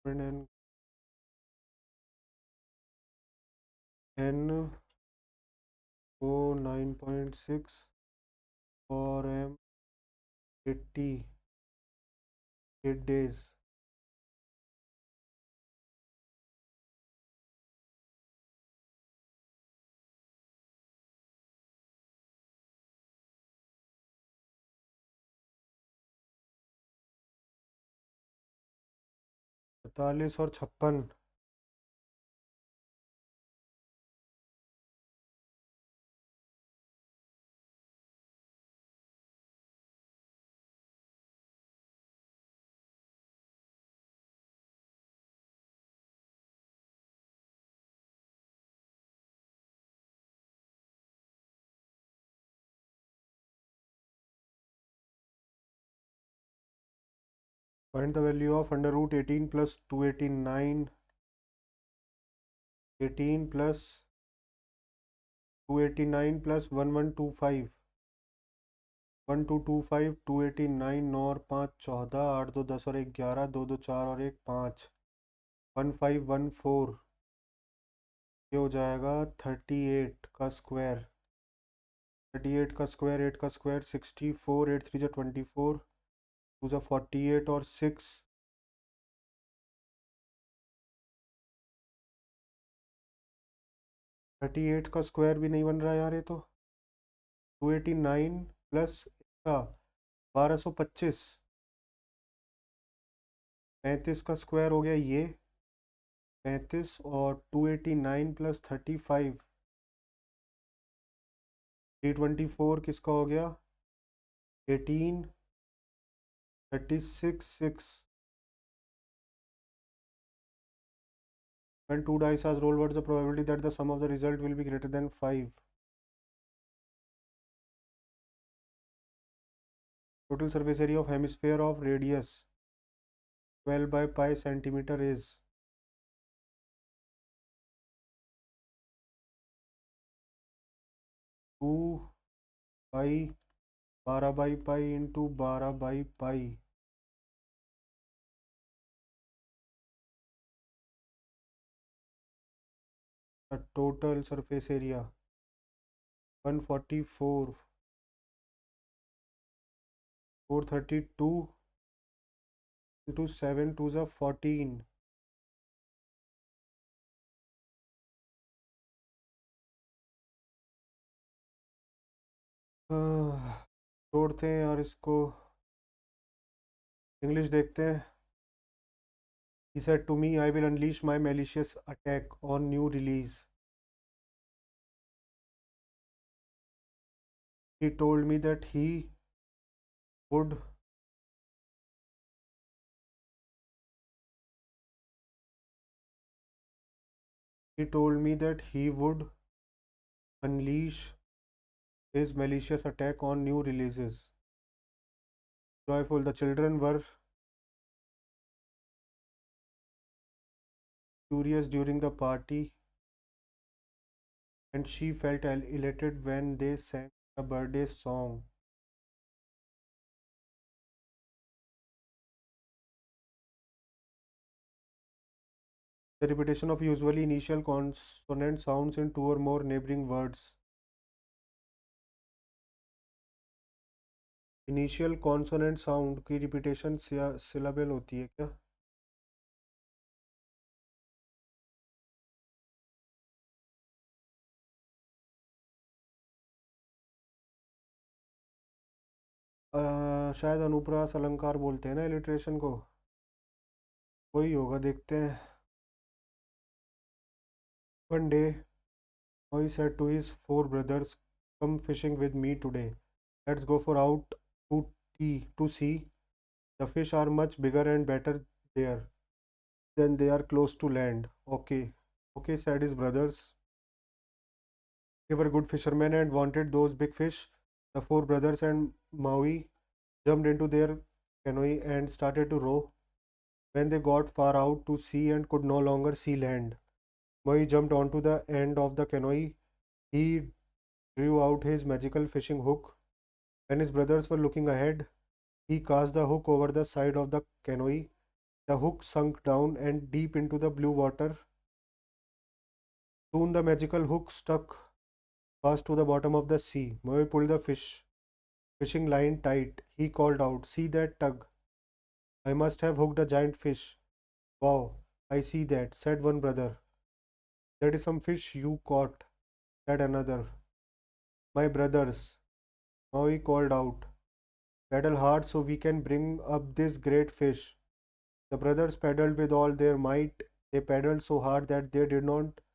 N N O 9.6 और एम 88 days। 45 और 56। Find the value of under root 18 plus 289, 18 plus 289 plus 1125, 1225, 289, 9 और 5 14, 8 2 10 और 1 11, 2 2 4 और 1 5, 1514। ये हो जाएगा 38 का स्क्वायर। 38 का स्क्वायर, 8 का स्क्वायर 64, 8 3 जा 24, 2 जा 48 और 6 38 का स्क्वायर भी नहीं बन रहा यार ये तो। 289 प्लस इसका 1225, 35 का स्क्वायर हो गया ये 35, और 289 प्लस 35 324 किसका हो गया 18, 36 6. When two dice are rolled, what is the probability that the sum of the result will be greater than 5? Total surface area of hemisphere of radius 12 by pi centimeter is 2 pi 12 by pi into 12 by pi. The total surface area 144 432 into 7 to the 14. जोड़ते हैं और इसको English देखते हैं. He said to me, I will unleash my malicious attack on new release. He told me that would he would unleash his malicious attack on new releases. Joyful, the children were curious during the party, and she felt elated when they sang a birthday song. The repetition of usually initial consonant sounds in two or more neighboring words. Initial consonant sound की repetition syllable होती है क्या? शायद अनुप्रास अलंकार बोलते हैं ना इलिट्रेशन को, वही होगा, देखते हैं. One day, Moy said to his four brothers, "Come fishing with me today. Let's go for out to sea. The fish are much bigger and better there than they are close to land." Okay, okay, said his brothers. They were good fishermen and wanted those big fish. The four brothers and Maui jumped into their canoe and started to row. When they got far out to sea and could no longer see land, Maui jumped onto the end of the canoe. He drew out his magical fishing hook. When his brothers were looking ahead, he cast the hook over the side of the canoe. The hook sunk down and deep into the blue water. Soon the magical hook stuck fast to the bottom of the sea. Maui pulled the fishing line tight. He called out, "See that tug? I must have hooked a giant fish." "Wow, I see that," said one brother. "That is some fish you caught," said another. "My brothers," Maui called out, "paddle hard so we can bring up this great fish." The brothers paddled with all their might. They paddled so hard that they did not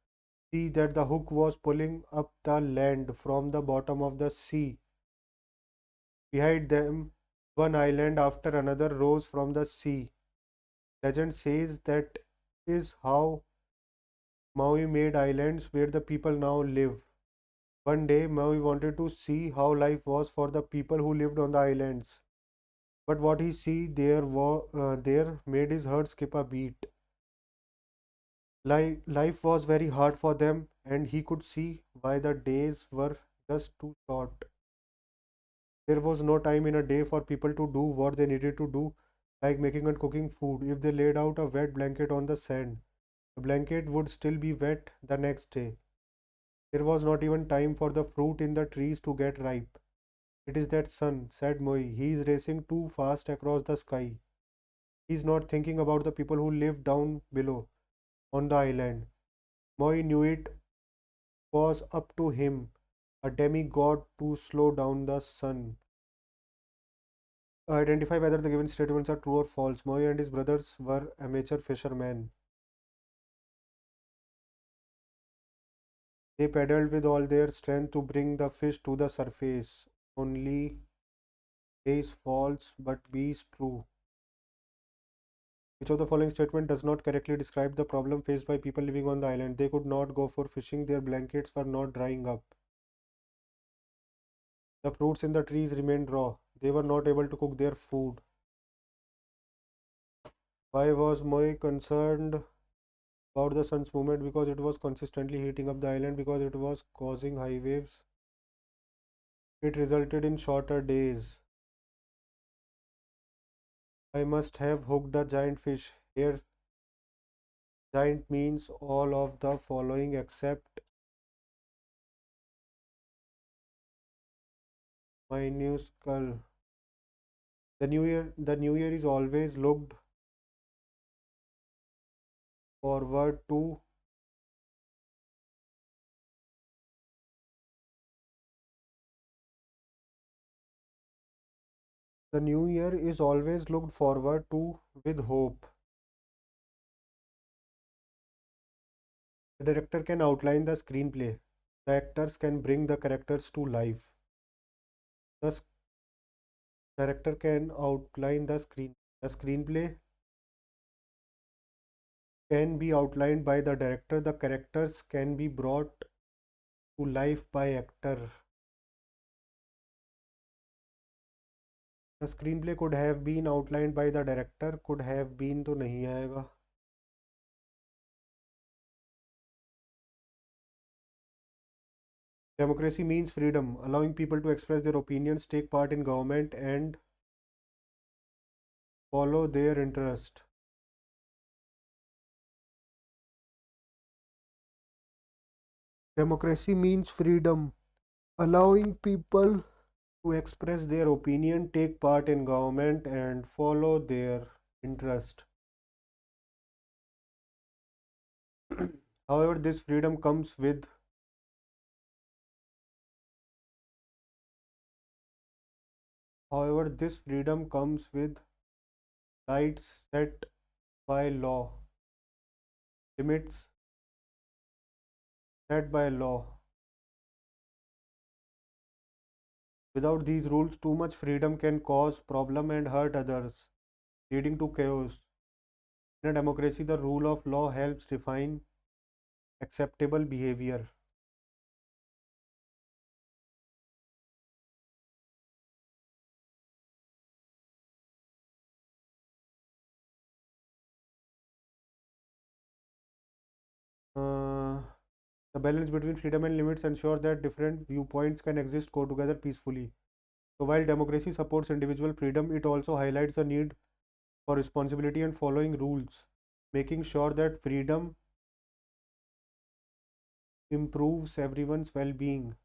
see that the hook was pulling up the land from the bottom of the sea. Behind them, one island after another rose from the sea. Legend says that is how Maui made islands where the people now live. One day, Maui wanted to see how life was for the people who lived on the islands. But what he see there made his heart skip a beat. Life was very hard for them, and he could see why the days were just too short. There was no time in a day for people to do what they needed to do, like making and cooking food. If they laid out a wet blanket on the sand, the blanket would still be wet the next day. There was not even time for the fruit in the trees to get ripe. "It is that sun," said Moi. "He is racing too fast across the sky. He is not thinking about the people who live down below on the island." Moi knew it was up to him, a demigod, to slow down the sun. Identify whether the given statements are true or false. Moi and his brothers were amateur fishermen. They paddled with all their strength to bring the fish to the surface. Only A is false, but B is true. Which of the following statement does not correctly describe the problem faced by people living on the island? They could not go for fishing, their blankets were not drying up. The fruits in the trees remained raw. They were not able to cook their food. Why was Moi concerned about the sun's movement? Because it was consistently heating up the island, because it was causing high waves. It resulted in shorter days. I must have hooked a giant fish. Here, giant means all of the following except minuscule. The new year is always looked forward to. The new year is always looked forward to with hope. The director can outline the screenplay. The actors can bring the characters to life. The director can outline the screen. The screenplay can be outlined by the director. The characters can be brought to life by actor. The screenplay could have been outlined by the director. Could have been तो नहीं आएगा. Democracy means freedom, allowing people to express their opinions, take part in government, and follow their interest. Democracy means freedom, allowing people to express their opinion, take part in government, and follow their interest. However, this freedom comes with rights set by law, limits set by law. Without these rules, too much freedom can cause problem and hurt others, leading to chaos. In a democracy, the rule of law helps define acceptable behavior. Uh, the balance between freedom and limits ensure that different viewpoints can exist co together peacefully. So, while democracy supports individual freedom, it also highlights the need for responsibility and following rules, making sure that freedom improves everyone's well being,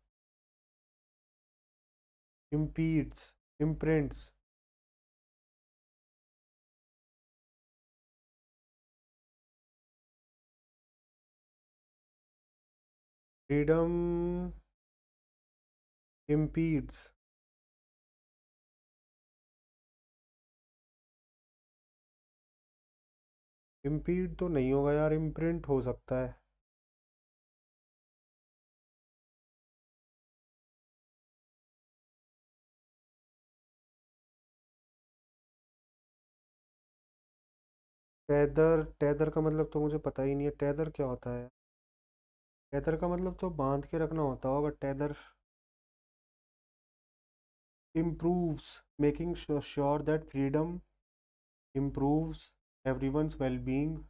impedes, imprints. Freedom impedes. Impede तो नहीं होगा यार, imprint हो सकता है. Tether, tether का मतलब तो मुझे पता ही नहीं है. टेदर क्या होता है? टेदर का मतलब तो बांध के रखना होता होगा. Tether improves, making sure that freedom improves everyone's well-being.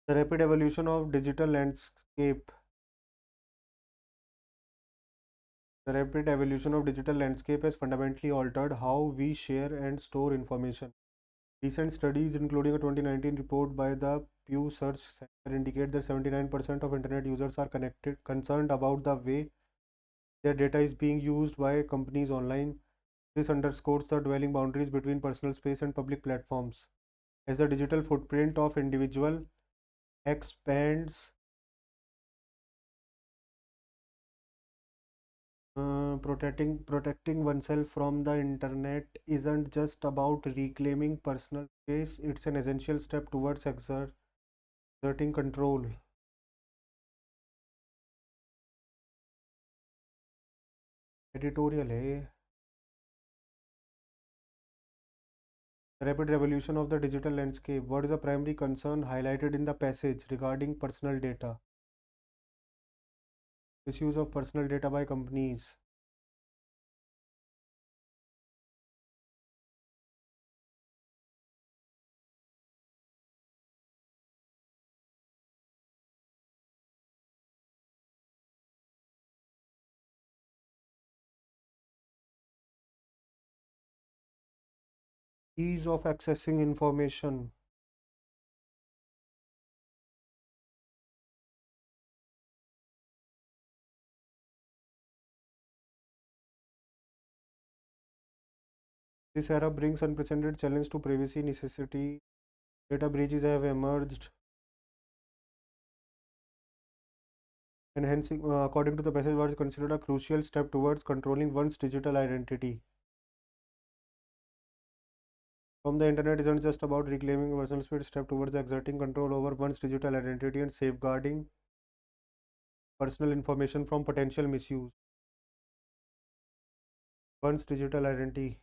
The rapid evolution of digital landscape. The rapid evolution of digital landscape has fundamentally altered how we share and store information. Recent studies, including a 2019 report by the Pew Research Center, indicate that 79% of internet users are concerned about the way their data is being used by companies online. This underscores the dwelling boundaries between personal space and public platforms. As the digital footprint of individual expands, Protecting oneself from the internet isn't just about reclaiming personal space, it's an essential step towards exerting control. Editorial है ये। Rapid revolution of the digital landscape. What is the primary concern highlighted in the passage regarding personal data? Misuse of personal data by companies. Ease of accessing information. This era brings unprecedented challenge to privacy necessity. Data breaches have emerged, enhancing, according to the passage, what is considered a crucial step towards controlling one's digital identity. From the internet isn't just about reclaiming personal space, step towards exerting control over one's digital identity and safeguarding personal information from potential misuse. One's digital identity.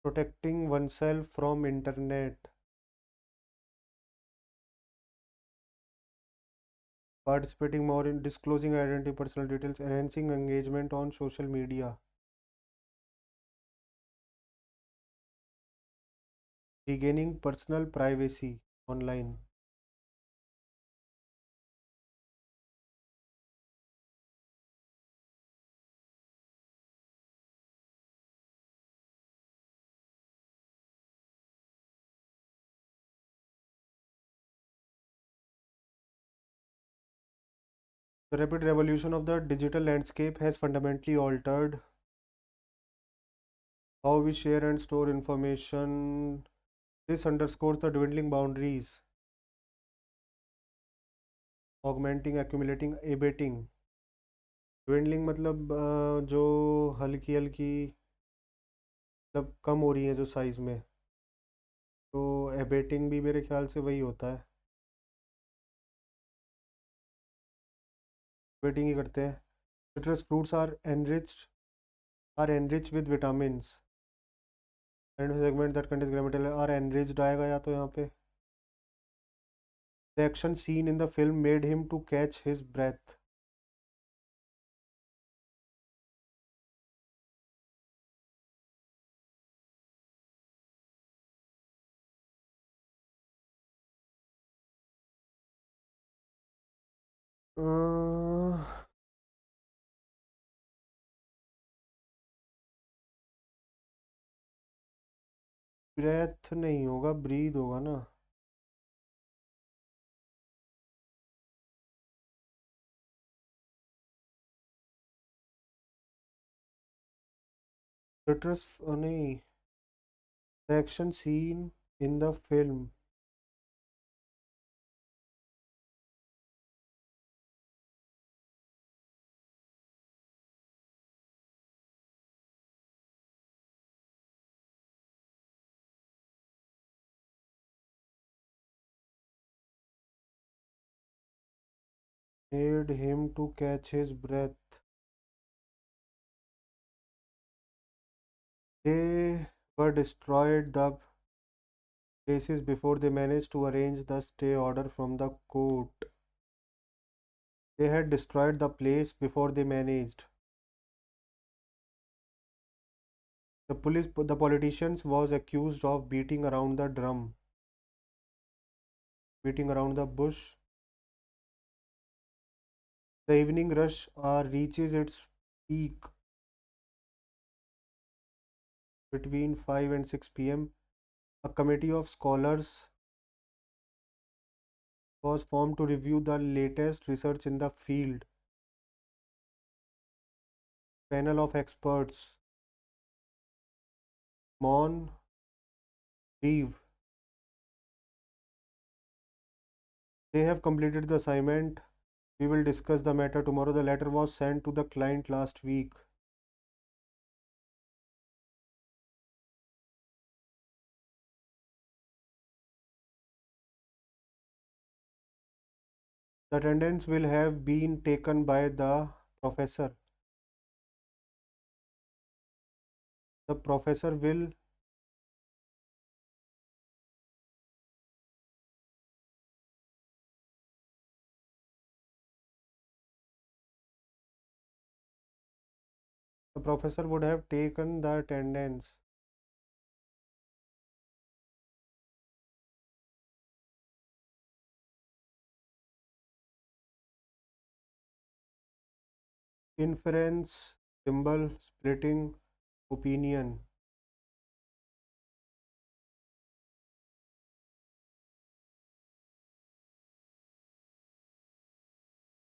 Protecting oneself from internet. Participating more in disclosing identity, personal details, enhancing engagement on social media. Regaining personal privacy online. The rapid revolution of the digital landscape has fundamentally altered how we share and store information. This underscores the dwindling boundaries, augmenting, accumulating, abating. dwindling मतलब जो हल्की हल्की मतलब कम हो रही है जो size में, तो एबेटिंग भी मेरे ख्याल से वही होता है। एबेटिंग ही करते हैं। Citrus fruits are enriched with vitamins and segment that contains grammatical are enriched आएगा या तो यहाँ पे। The action scene in the film made him to catch his breath. Breath नहीं होगा, ब्रीद होगा ना। सिट्रस नहीं, the action scene in the film. Made him to catch his breath. They were destroyed the places before they managed to arrange the stay order from the court. They had destroyed the place before they managed. The politicians was accused of beating around the drum, beating around the bush. The evening rush hour reaches its peak between 5 and 6 p.m. A committee of scholars was formed to review the latest research in the field. Panel of experts: Mon Reeve. They have completed the assignment. We will discuss the matter tomorrow. The letter was sent to the client last week. The attendance will have been taken by the professor. The professor will the professor would have taken the attendance. Inference, symbol, splitting opinion.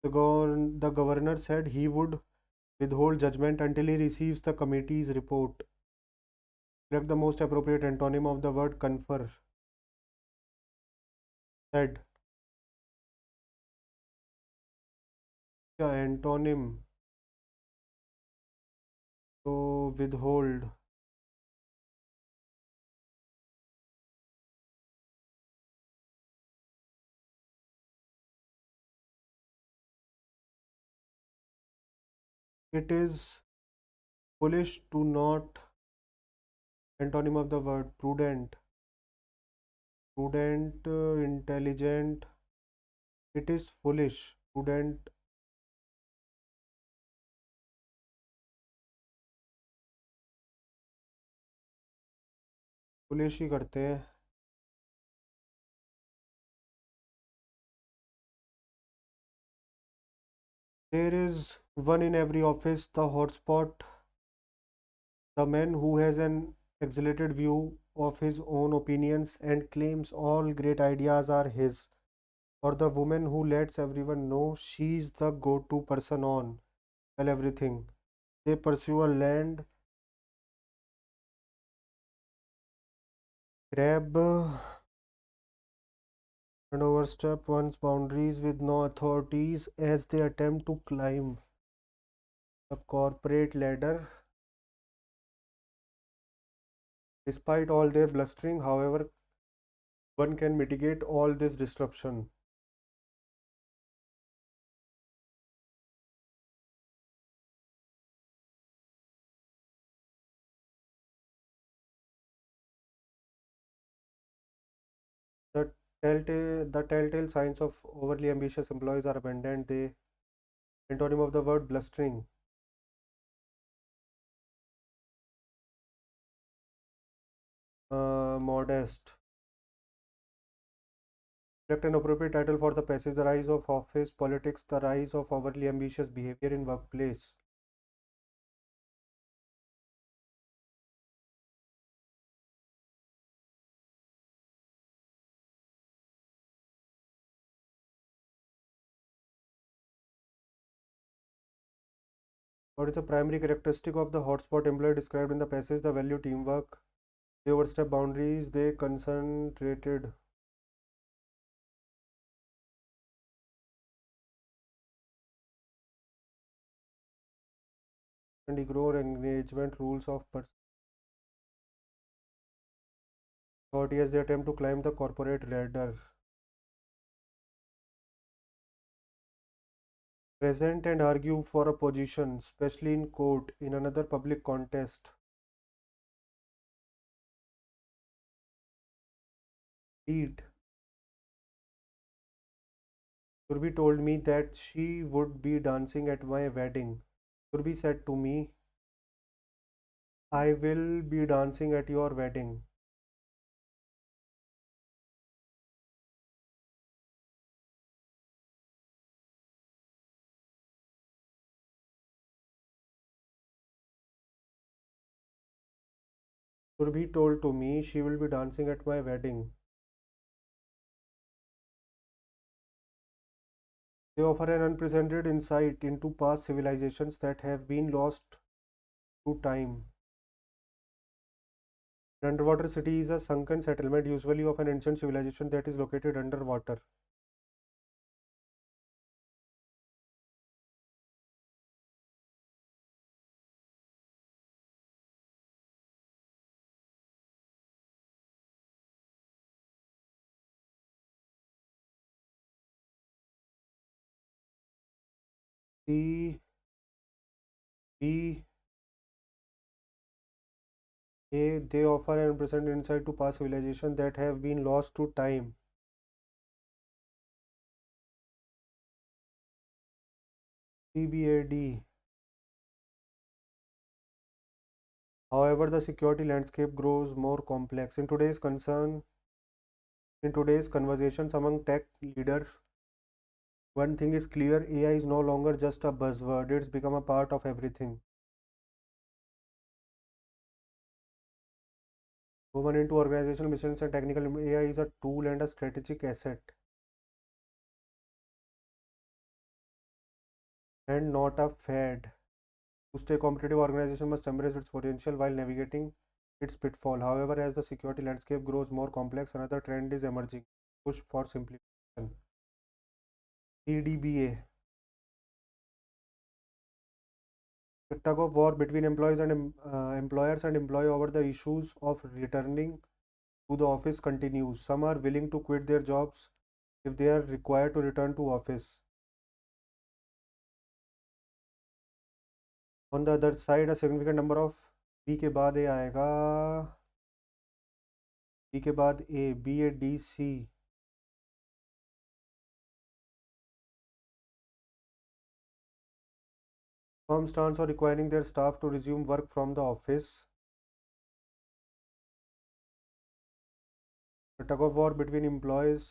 The governor said he would withhold judgment until he receives the committee's report. Select the most appropriate antonym of the word confer. Said. The antonym. So withhold. It is foolish to not. Antonym of the word prudent. Prudent, intelligent. It is foolish. Prudent. foolish ही करते हैं. There is one in every office, the hotspot, the man who has an exalted view of his own opinions and claims all great ideas are his, or the woman who lets everyone know she's the go-to person on well everything. They pursue a land grab and overstep one's boundaries with no authorities as they attempt to climb the corporate ladder. Despite all their blustering, however, one can mitigate all this disruption. The telltale signs of overly ambitious employees are abundant. The antonym of the word blustering. Modest. Select an appropriate title for the passage. The rise of office politics, the rise of overly ambitious behavior in workplace. What is the primary characteristic of the hotspot employee described in the passage? The value teamwork. They overstep boundaries. They concentrated. And ignore engagement rules of authority as they attempt to climb the corporate ladder. Present and argue for a position, especially in court, in another public contest. Eat. Surbi told me that she would be dancing at my wedding. Surbi said to me, I will be dancing at your wedding. Surbi told to me she will be dancing at my wedding. They offer an unprecedented insight into past civilizations that have been lost to time. An underwater city is a sunken settlement, usually of an ancient civilization that is located underwater. C B A, they offer and present insight to past civilizations that have been lost to time. CBAD. However, the security landscape grows more complex. In today's conversations among tech leaders, one thing is clear: AI is no longer just a buzzword, it's become a part of everything. Woven into organizational missions and technical, AI is a tool and a strategic asset, and not a fad. To stay competitive, organization must embrace its potential while navigating its pitfall. However, as the security landscape grows more complex, another trend is emerging: push for simplification. EDBA, the tug of war between employers and employee over the issues of returning to the office continues. Some are willing to quit their jobs if they are required to return to office. On the other side, a significant number of B के बाद A आएगा B के बाद A B A D C firm stance on requiring their staff to resume work from the office. The tug of war between employees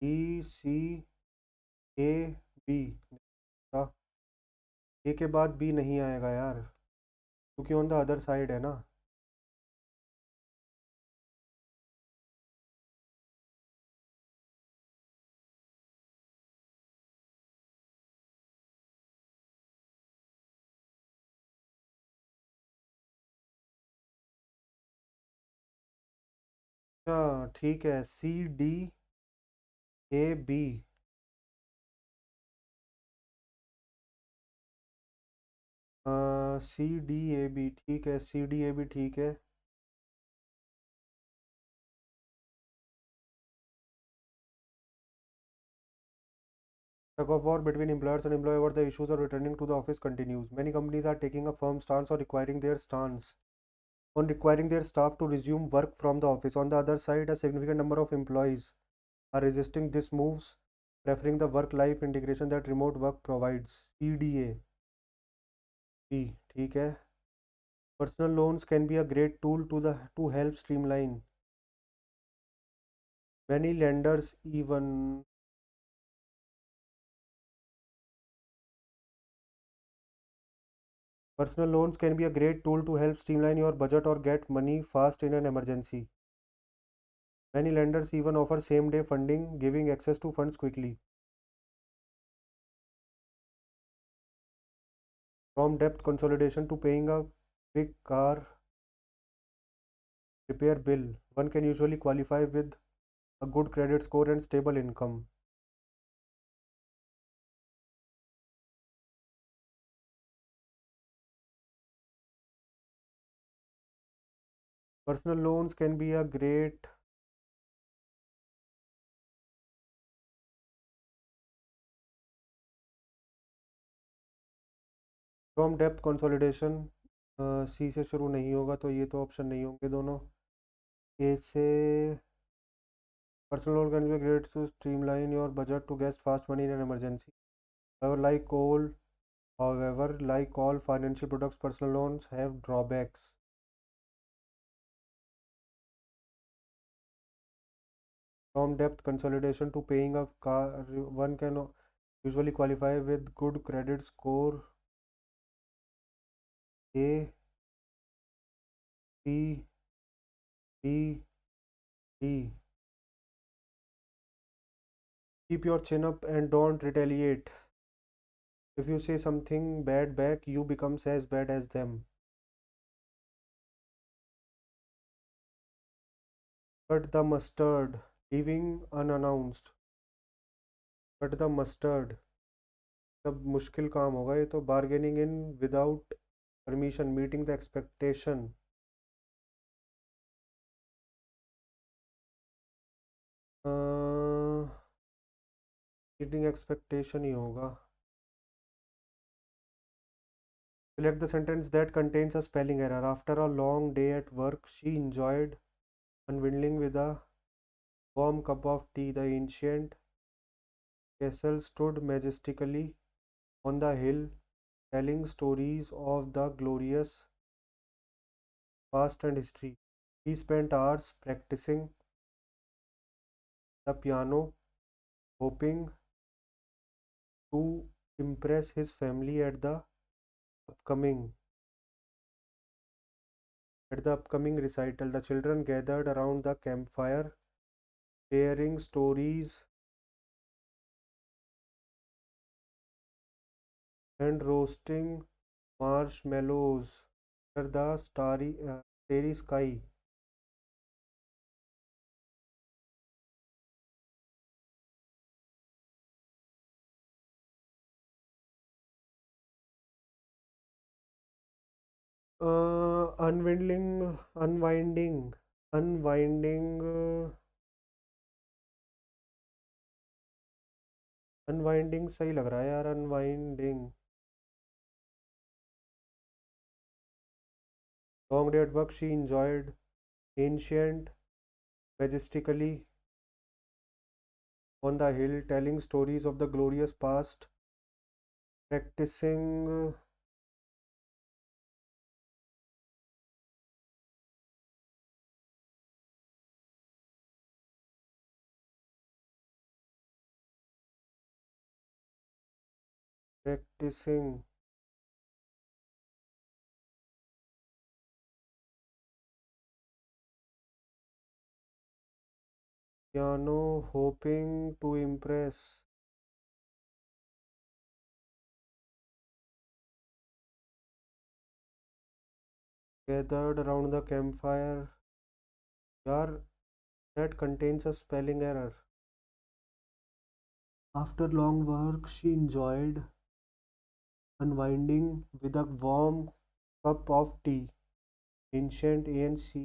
E C A B, ए के बाद B नहीं आएगा यार, क्योंकि ऑन द अदर साइड है ना. अच्छा ठीक है, C D A B. C D A B ठीक है, सी डी ए बी ठीक है. Tug of war between employers and employee over the issues of returning to the office continues. Many companies are taking a firm stance on requiring their staff to resume work from the office. On the other side, a significant number of employees are resisting these moves, preferring the work-life integration that remote work provides. CDA B ठीक है. Personal loans can be a great tool to help streamline. Many lenders even Personal loans can be a great tool to help streamline your budget or get money fast in an emergency. Many lenders even offer same-day funding, giving access to funds quickly. From debt consolidation to paying a big car repair bill, one can usually qualify with a good credit score and stable income. Personal loans can be a great From debt consolidation. सी से शुरू नहीं होगा तो ये तो option नहीं होंगे दोनों. ए से Personal loan can be great to streamline your budget to get fast money in an emergency. However, like all financial products, personal loans have drawbacks. From debt consolidation to paying a car, one can usually qualify with good credit score. A, C, D, D. Keep your chin up and don't retaliate. If you say something bad back, you become as bad as them. Cut the mustard, leaving unannounced. Cut the mustard. सब मुश्किल काम होगा ये तो. Bargaining in without permission, meeting the expectation. Reading expectation ही होगा। Select the sentence that contains a spelling error. After a long day at work, she enjoyed unwinding with a warm cup of tea. The ancient castle stood majestically on the hill, telling stories of the glorious past and history. He spent hours practicing the piano, hoping to impress his family upcoming at the upcoming recital. The children gathered around the campfire, sharing stories and roasting marshmallows under the starry sky. Unwinding, unwinding, unwinding सही लग रहा है यार, unwinding. Long day at work, she enjoyed ancient majestically on the hill, telling stories of the glorious past, practicing practicing piano, hoping to impress. Gathered around the campfire. Yaar, that contains a spelling error. After long work, she enjoyed unwinding with a warm cup of tea. Ancient ANC,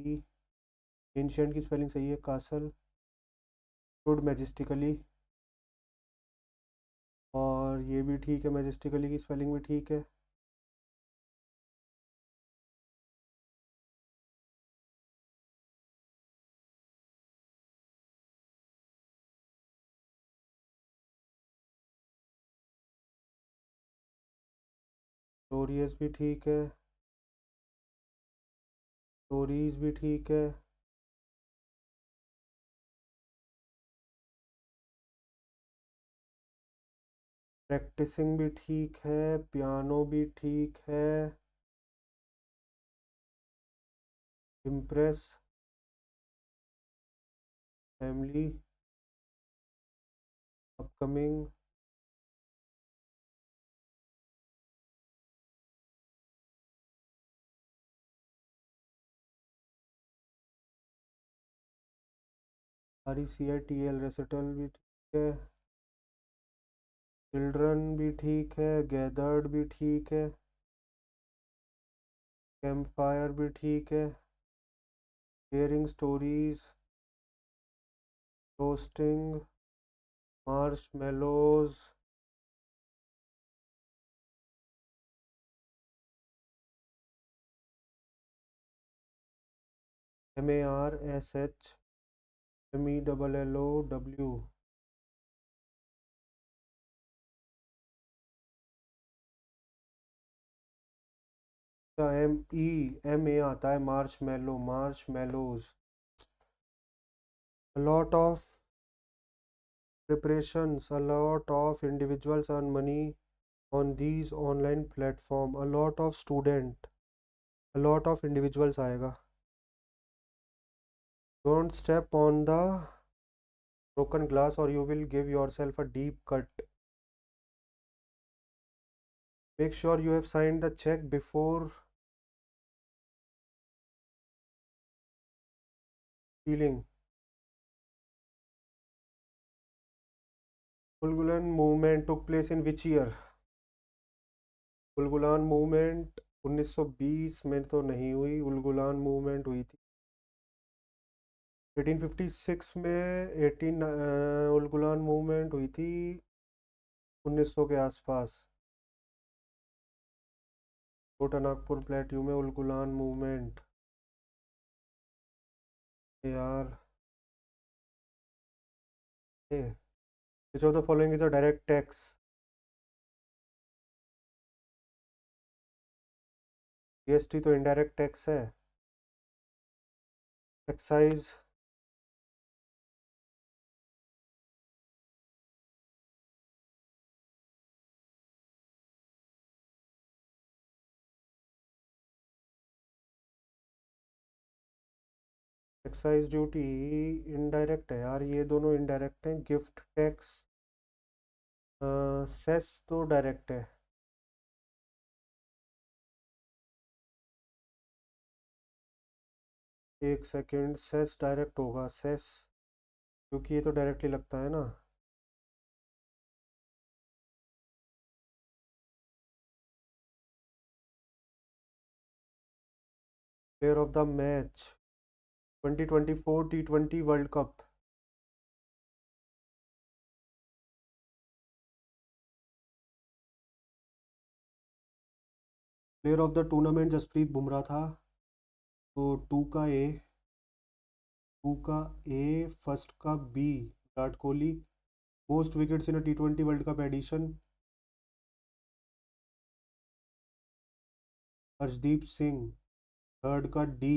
ancient की spelling सही है, castle stood majestically, और ये भी ठीक है, majestically की spelling भी ठीक है. Glorious भी ठीक है, stories भी ठीक है. Practicing भी ठीक है, piano भी ठीक है. Impress family, upcoming. RECITL recital भी ठीक है. Children भी ठीक है, gathered भी ठीक है, campfire भी ठीक है, sharing stories, roasting marshmallows. MARSHMELLOW. ME आता है, marshmallows. A lot of preparations, a lot of individuals earn money on these online platform. A lot of student, a lot of individuals आएगा. Don't step on the broken glass or you will give yourself a deep cut. Make sure you have signed the check before sealing. Ulgulan movement took place in which year? Ulgulan movement 1920 में तो नहीं हुई, Ulgulan movement हुई थी 1856 में. Ulgulan movement हुई थी 1900 के आसपास। छोटा नागपुर प्लेट्यू में उलगुलान मूवमेंट। यार which of the following is a direct tax? GST तो इनडायरेक्ट टैक्स है। एक्साइज। एक्साइज ड्यूटी इनडायरेक्ट है यार, ये दोनों इनडायरेक्ट हैं। गिफ्ट टैक्स, सेस तो डायरेक्ट है। एक सेकेंड, सेस डायरेक्ट होगा, सेस, क्योंकि ये तो डायरेक्टली लगता है ना। Player of the match 2024 T20 world cup. Player of the tournament Jasprit Bumrah था, तो टू का ए, फर्स्ट का B Virat Kohli. Most wickets in T20 world cup edition Harshdeep Singh. Third का D.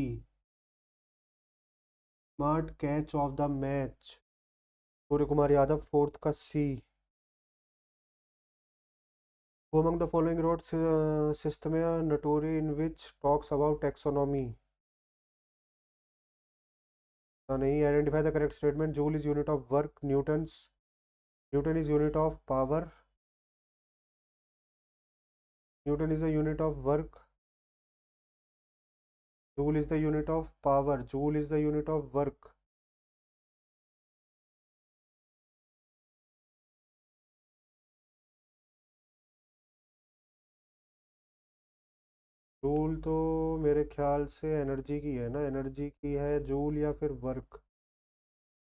Smart catch of the match Surya Kumar Yadav. Fourth का C. Who among the following wrote Systemia Naturae in which talks about taxonomy? नहीं। Identify the correct statement. Joule is unit of work. Newton is unit of power. Newton is the unit of work. Joule is the unit of power. Joule is the unit of work. Joule तो मेरे ख्याल से energy की है ना, energy की है joule या फिर वर्क।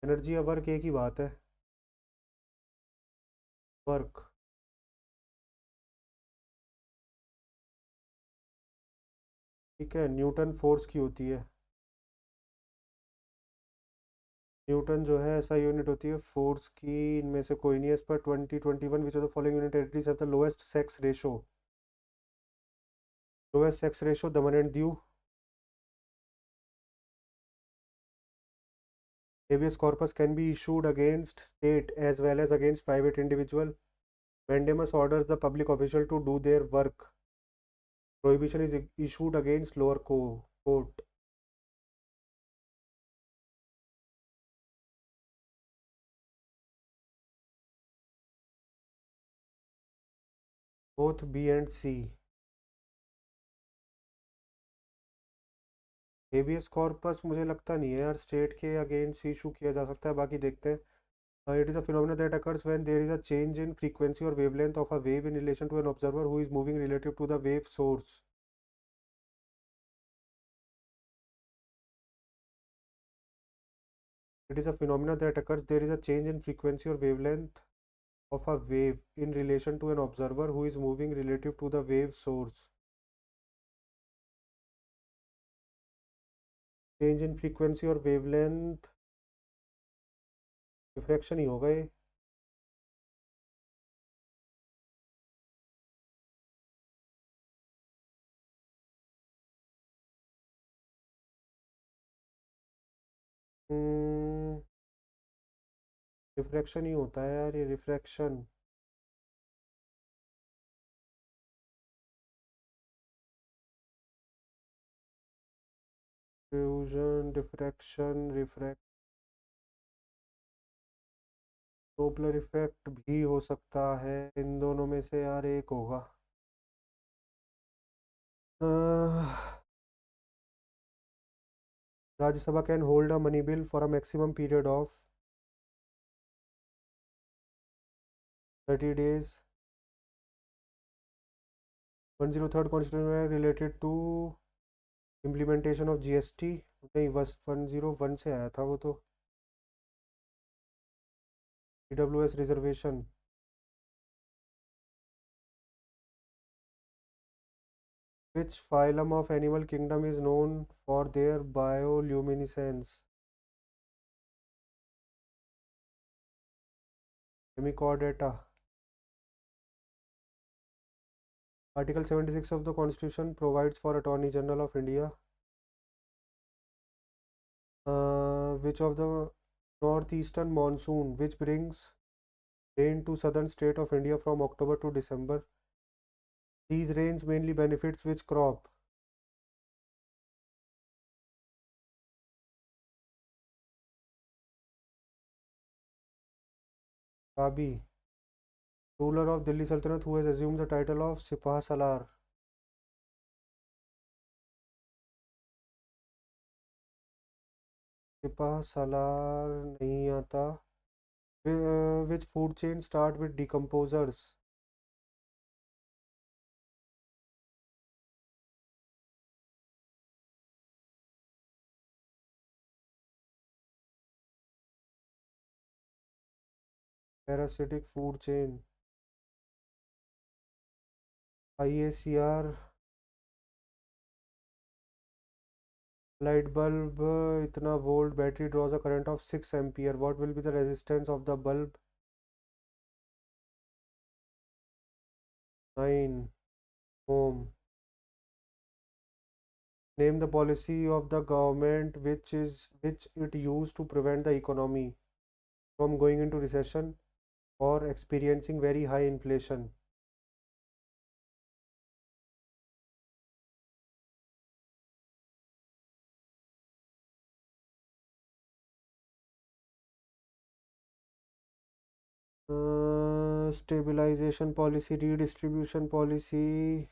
एनर्जी या वर्क एक ही बात है। वर्क। ठीक है, न्यूटन फोर्स की होती है। न्यूटन जो है ऐसा यूनिट होती है फोर्स की, इनमें से कोई नहीं है। इस पर 2021 which of the following unit territories have the lowest sex ratio? Lowest sex ratio Daman and Diu. habeas corpus can be issued against state as well as against private individual. Mandamus orders the public official to do their work. Prohibition is issued against lower court. Both B and C. Habeas corpus मुझे लगता नहीं है यार state के against issue किया जा सकता है, बाकी देखते हैं। It is a phenomena that occurs when there is a change in frequency और wavelength of a wave in relation to an observer who is moving relative to the wave source. It is a phenomena that occurs there is a change in frequency or wavelength of a wave in relation to an observer who is moving relative to the wave source. Change in frequency और wavelength, refraction ही होगा ये। Refraction ही होता है यार, ये refraction. Fusion, diffraction, refract, Doppler effect भी हो सकता है। इन दोनों में से यार एक होगा। Rajya Sabha can hold a money bill for a maximum period of 30 days। 103rd constitution related to implementation of GST. नहीं, बस 101 से आया था वो तो। EWS reservation. Which phylum of animal kingdom is known for their bioluminescence? Hemichordata. Article 76 of the Constitution provides for Attorney General of India. Which of the northeastern monsoon which brings rain to southern state of India from October to December? These rains mainly benefits which crop? Rabi. Ruler of Delhi Sultanate who has assumed the title of Sipah Salar. Sipah Salar नहीं आता. Which food chain start with decomposers? Parasitic food chain. IACR. Light bulb इतना volt battery draws a current of 6 ampere. What will be the resistance of the bulb? 9 ohm. Name the policy of the government which it used to prevent the economy from going into recession or experiencing very high inflation. Stabilization policy, redistribution policy.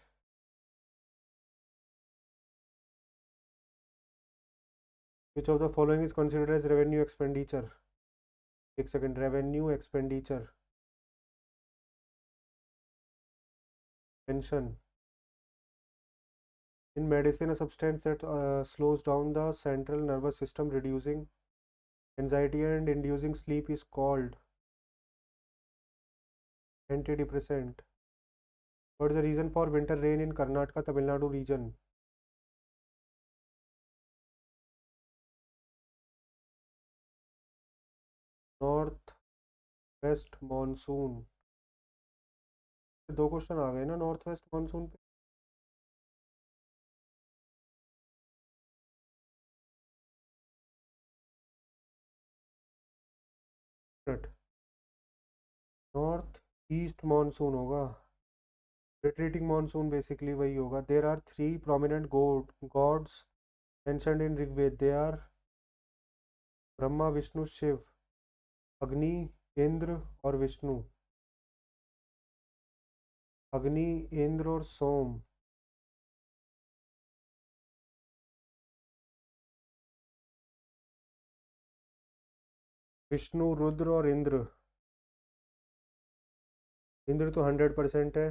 Which of the following is considered as revenue expenditure? एक second. Revenue expenditure. Pension. In medicine, a substance that slows down the central nervous system, reducing anxiety and inducing sleep, is called antidepressant. What is the reason for winter rain in Karnataka, Tamil Nadu region? North west monsoon. दो question आ गए ना north west monsoon पे. North east monsoon होगा. Retreating monsoon basically वही होगा. There are 3 prominent gods mentioned in Rigveda. They are Brahma Vishnu Shiva. Agni, Indra और विष्णु. अग्नि, इंद्र और सोम. विष्णु, रुद्र और इंद्र. इंद्र तो 100% है.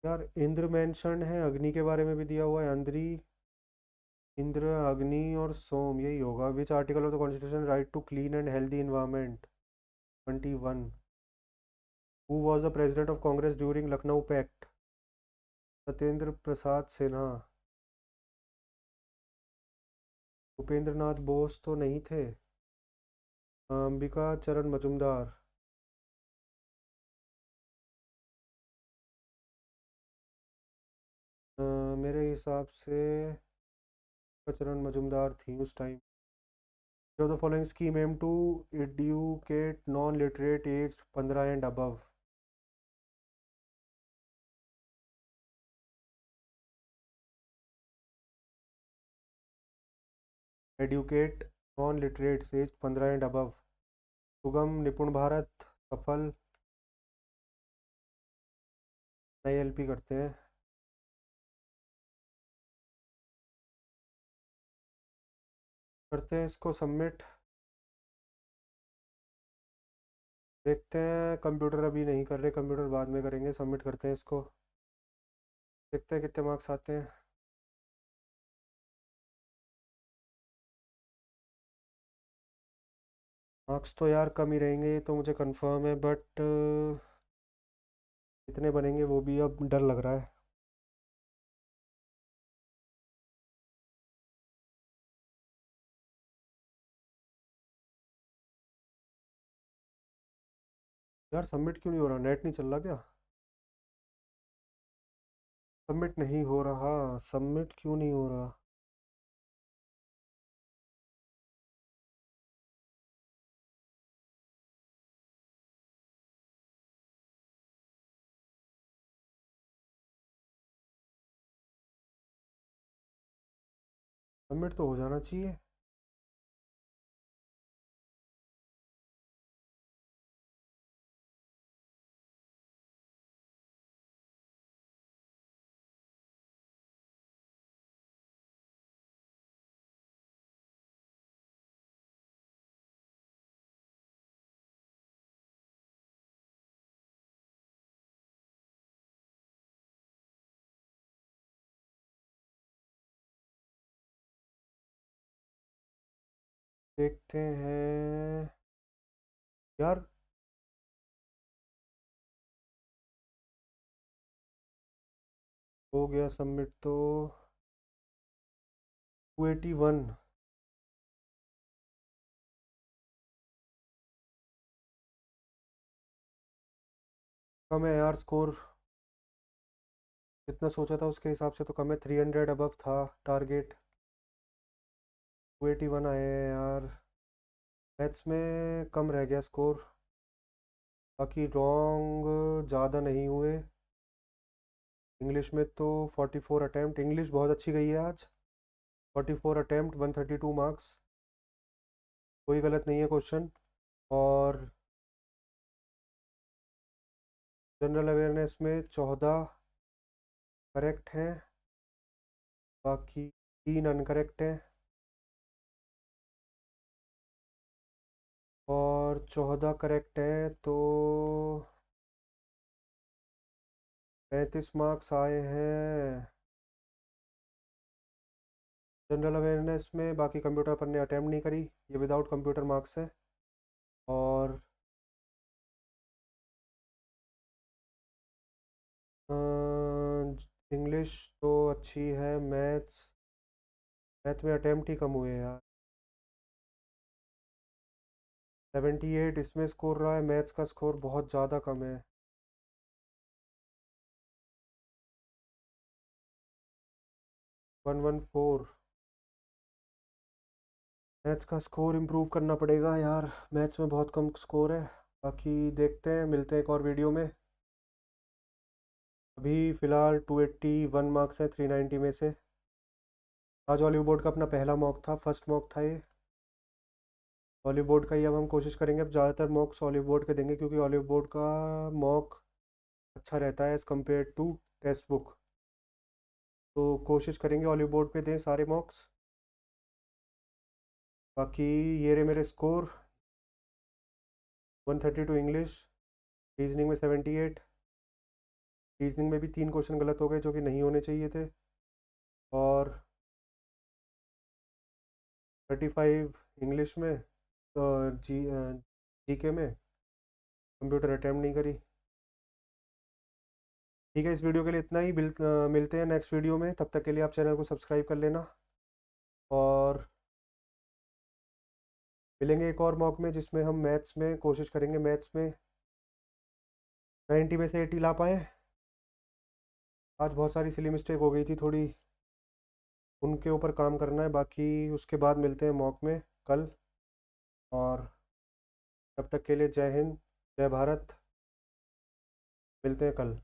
यार इंद्र मेंशन है, अग्नि के बारे में भी दिया हुआ है. अंद्री, इंद्र, अग्नि और सोम यही होगा. Which article of the constitution right to clean and healthy environment? 21. Who was the president of Congress during Lucknow pact? Satyendra Prasad Sinha. Bhupendra Nath Bose तो नहीं थे. अंबिका चरण मजुमदार. मेरे हिसाब से चरण मजुमदार थी उस टाइम. जो the following scheme aim to educate non literate age 15 and above? Educate non literates age 15 and above. Sugam, Nipun Bharat, सफल. नई एलपी करते हैं. करते हैं इसको सबमिट. देखते हैं. कंप्यूटर अभी नहीं कर रहे, कंप्यूटर बाद में करेंगे. सबमिट करते हैं इसको. देखते हैं कितने मार्क्स आते हैं. मार्क्स तो यार कम ही रहेंगे, ये तो मुझे कंफर्म है, बट कितने बनेंगे वो भी अब डर लग रहा है। यार सबमिट क्यों नहीं हो रहा? नेट नहीं चल रहा क्या? सबमिट नहीं हो रहा, सबमिट क्यों नहीं हो रहा? सबमिट तो हो जाना चाहिए। देखते हैं यार। हो गया सबमिट तो। 281। कम है यार स्कोर। जितना सोचा था उसके हिसाब से तो कम है, 300 अबव था टारगेट। 281 आए हैं यार। मैथ्स में कम रह गया स्कोर। बाकी रॉन्ग ज़्यादा नहीं हुए। इंग्लिश में तो 44 अटैम्प्ट, इंग्लिश बहुत अच्छी गई है आज। 44 अटैम्प्ट, 132 मार्क्स। कोई गलत नहीं है क्वेश्चन। और जनरल अवेयरनेस में 14 करेक्ट हैं, बाकी 3 अनकरेक्ट हैं। और 14 करेक्ट हैं तो 35 मार्क्स आए हैं जनरल अवेयरनेस में। बाकी कंप्यूटर अपन ने अटैम्प्ट नहीं करी, ये विदाउट कंप्यूटर मार्क्स है। और इंग्लिश तो अच्छी है। मैथ्स, मैथ में अटैम्प्ट ही कम हुए यार। 78 इसमें स्कोर रहा है, मैथ्स का स्कोर बहुत ज़्यादा कम है। 114। मैथ्स का स्कोर इम्प्रूव करना पड़ेगा यार, मैथ्स में बहुत कम स्कोर है। बाकी देखते हैं, मिलते हैं एक और वीडियो में। अभी फ़िलहाल 281 मार्क्स हैं 390 में से। आज ऑलिव बोर्ड का अपना पहला मॉक था, फर्स्ट मॉक था ये। ऑलिव बोर्ड का ही अब हम कोशिश करेंगे, अब ज़्यादातर मॉक्स ऑलिव बोर्ड के देंगे, क्योंकि ऑलिव बोर्ड का मॉक अच्छा रहता है as compare to text book. तो कोशिश करेंगे ऑलिव बोर्ड पे दें सारे मॉक्स। बाकी ये रहे मेरे स्कोर। 132 इंग्लिश, रीजनिंग में 78। रीजनिंग में भी 3 क्वेश्चन गलत हो गए जो कि नहीं होने चाहिए थे। और 35 इंग्लिश में, जीके में कंप्यूटर अटैम्प्ट नहीं करी। ठीक है, इस वीडियो के लिए इतना ही। मिलते हैं नेक्स्ट वीडियो में, तब तक के लिए आप चैनल को सब्सक्राइब कर लेना। और मिलेंगे एक और मॉक में, जिसमें हम मैथ्स में कोशिश करेंगे, मैथ्स में 90 में से 80 ला पाए। आज बहुत सारी सिली मिस्टेक हो गई थी थोड़ी, उनके ऊपर काम करना है। बाकी उसके बाद मिलते हैं मॉक में कल। और तब तक के लिए जय हिंद, जय भारत। मिलते हैं कल।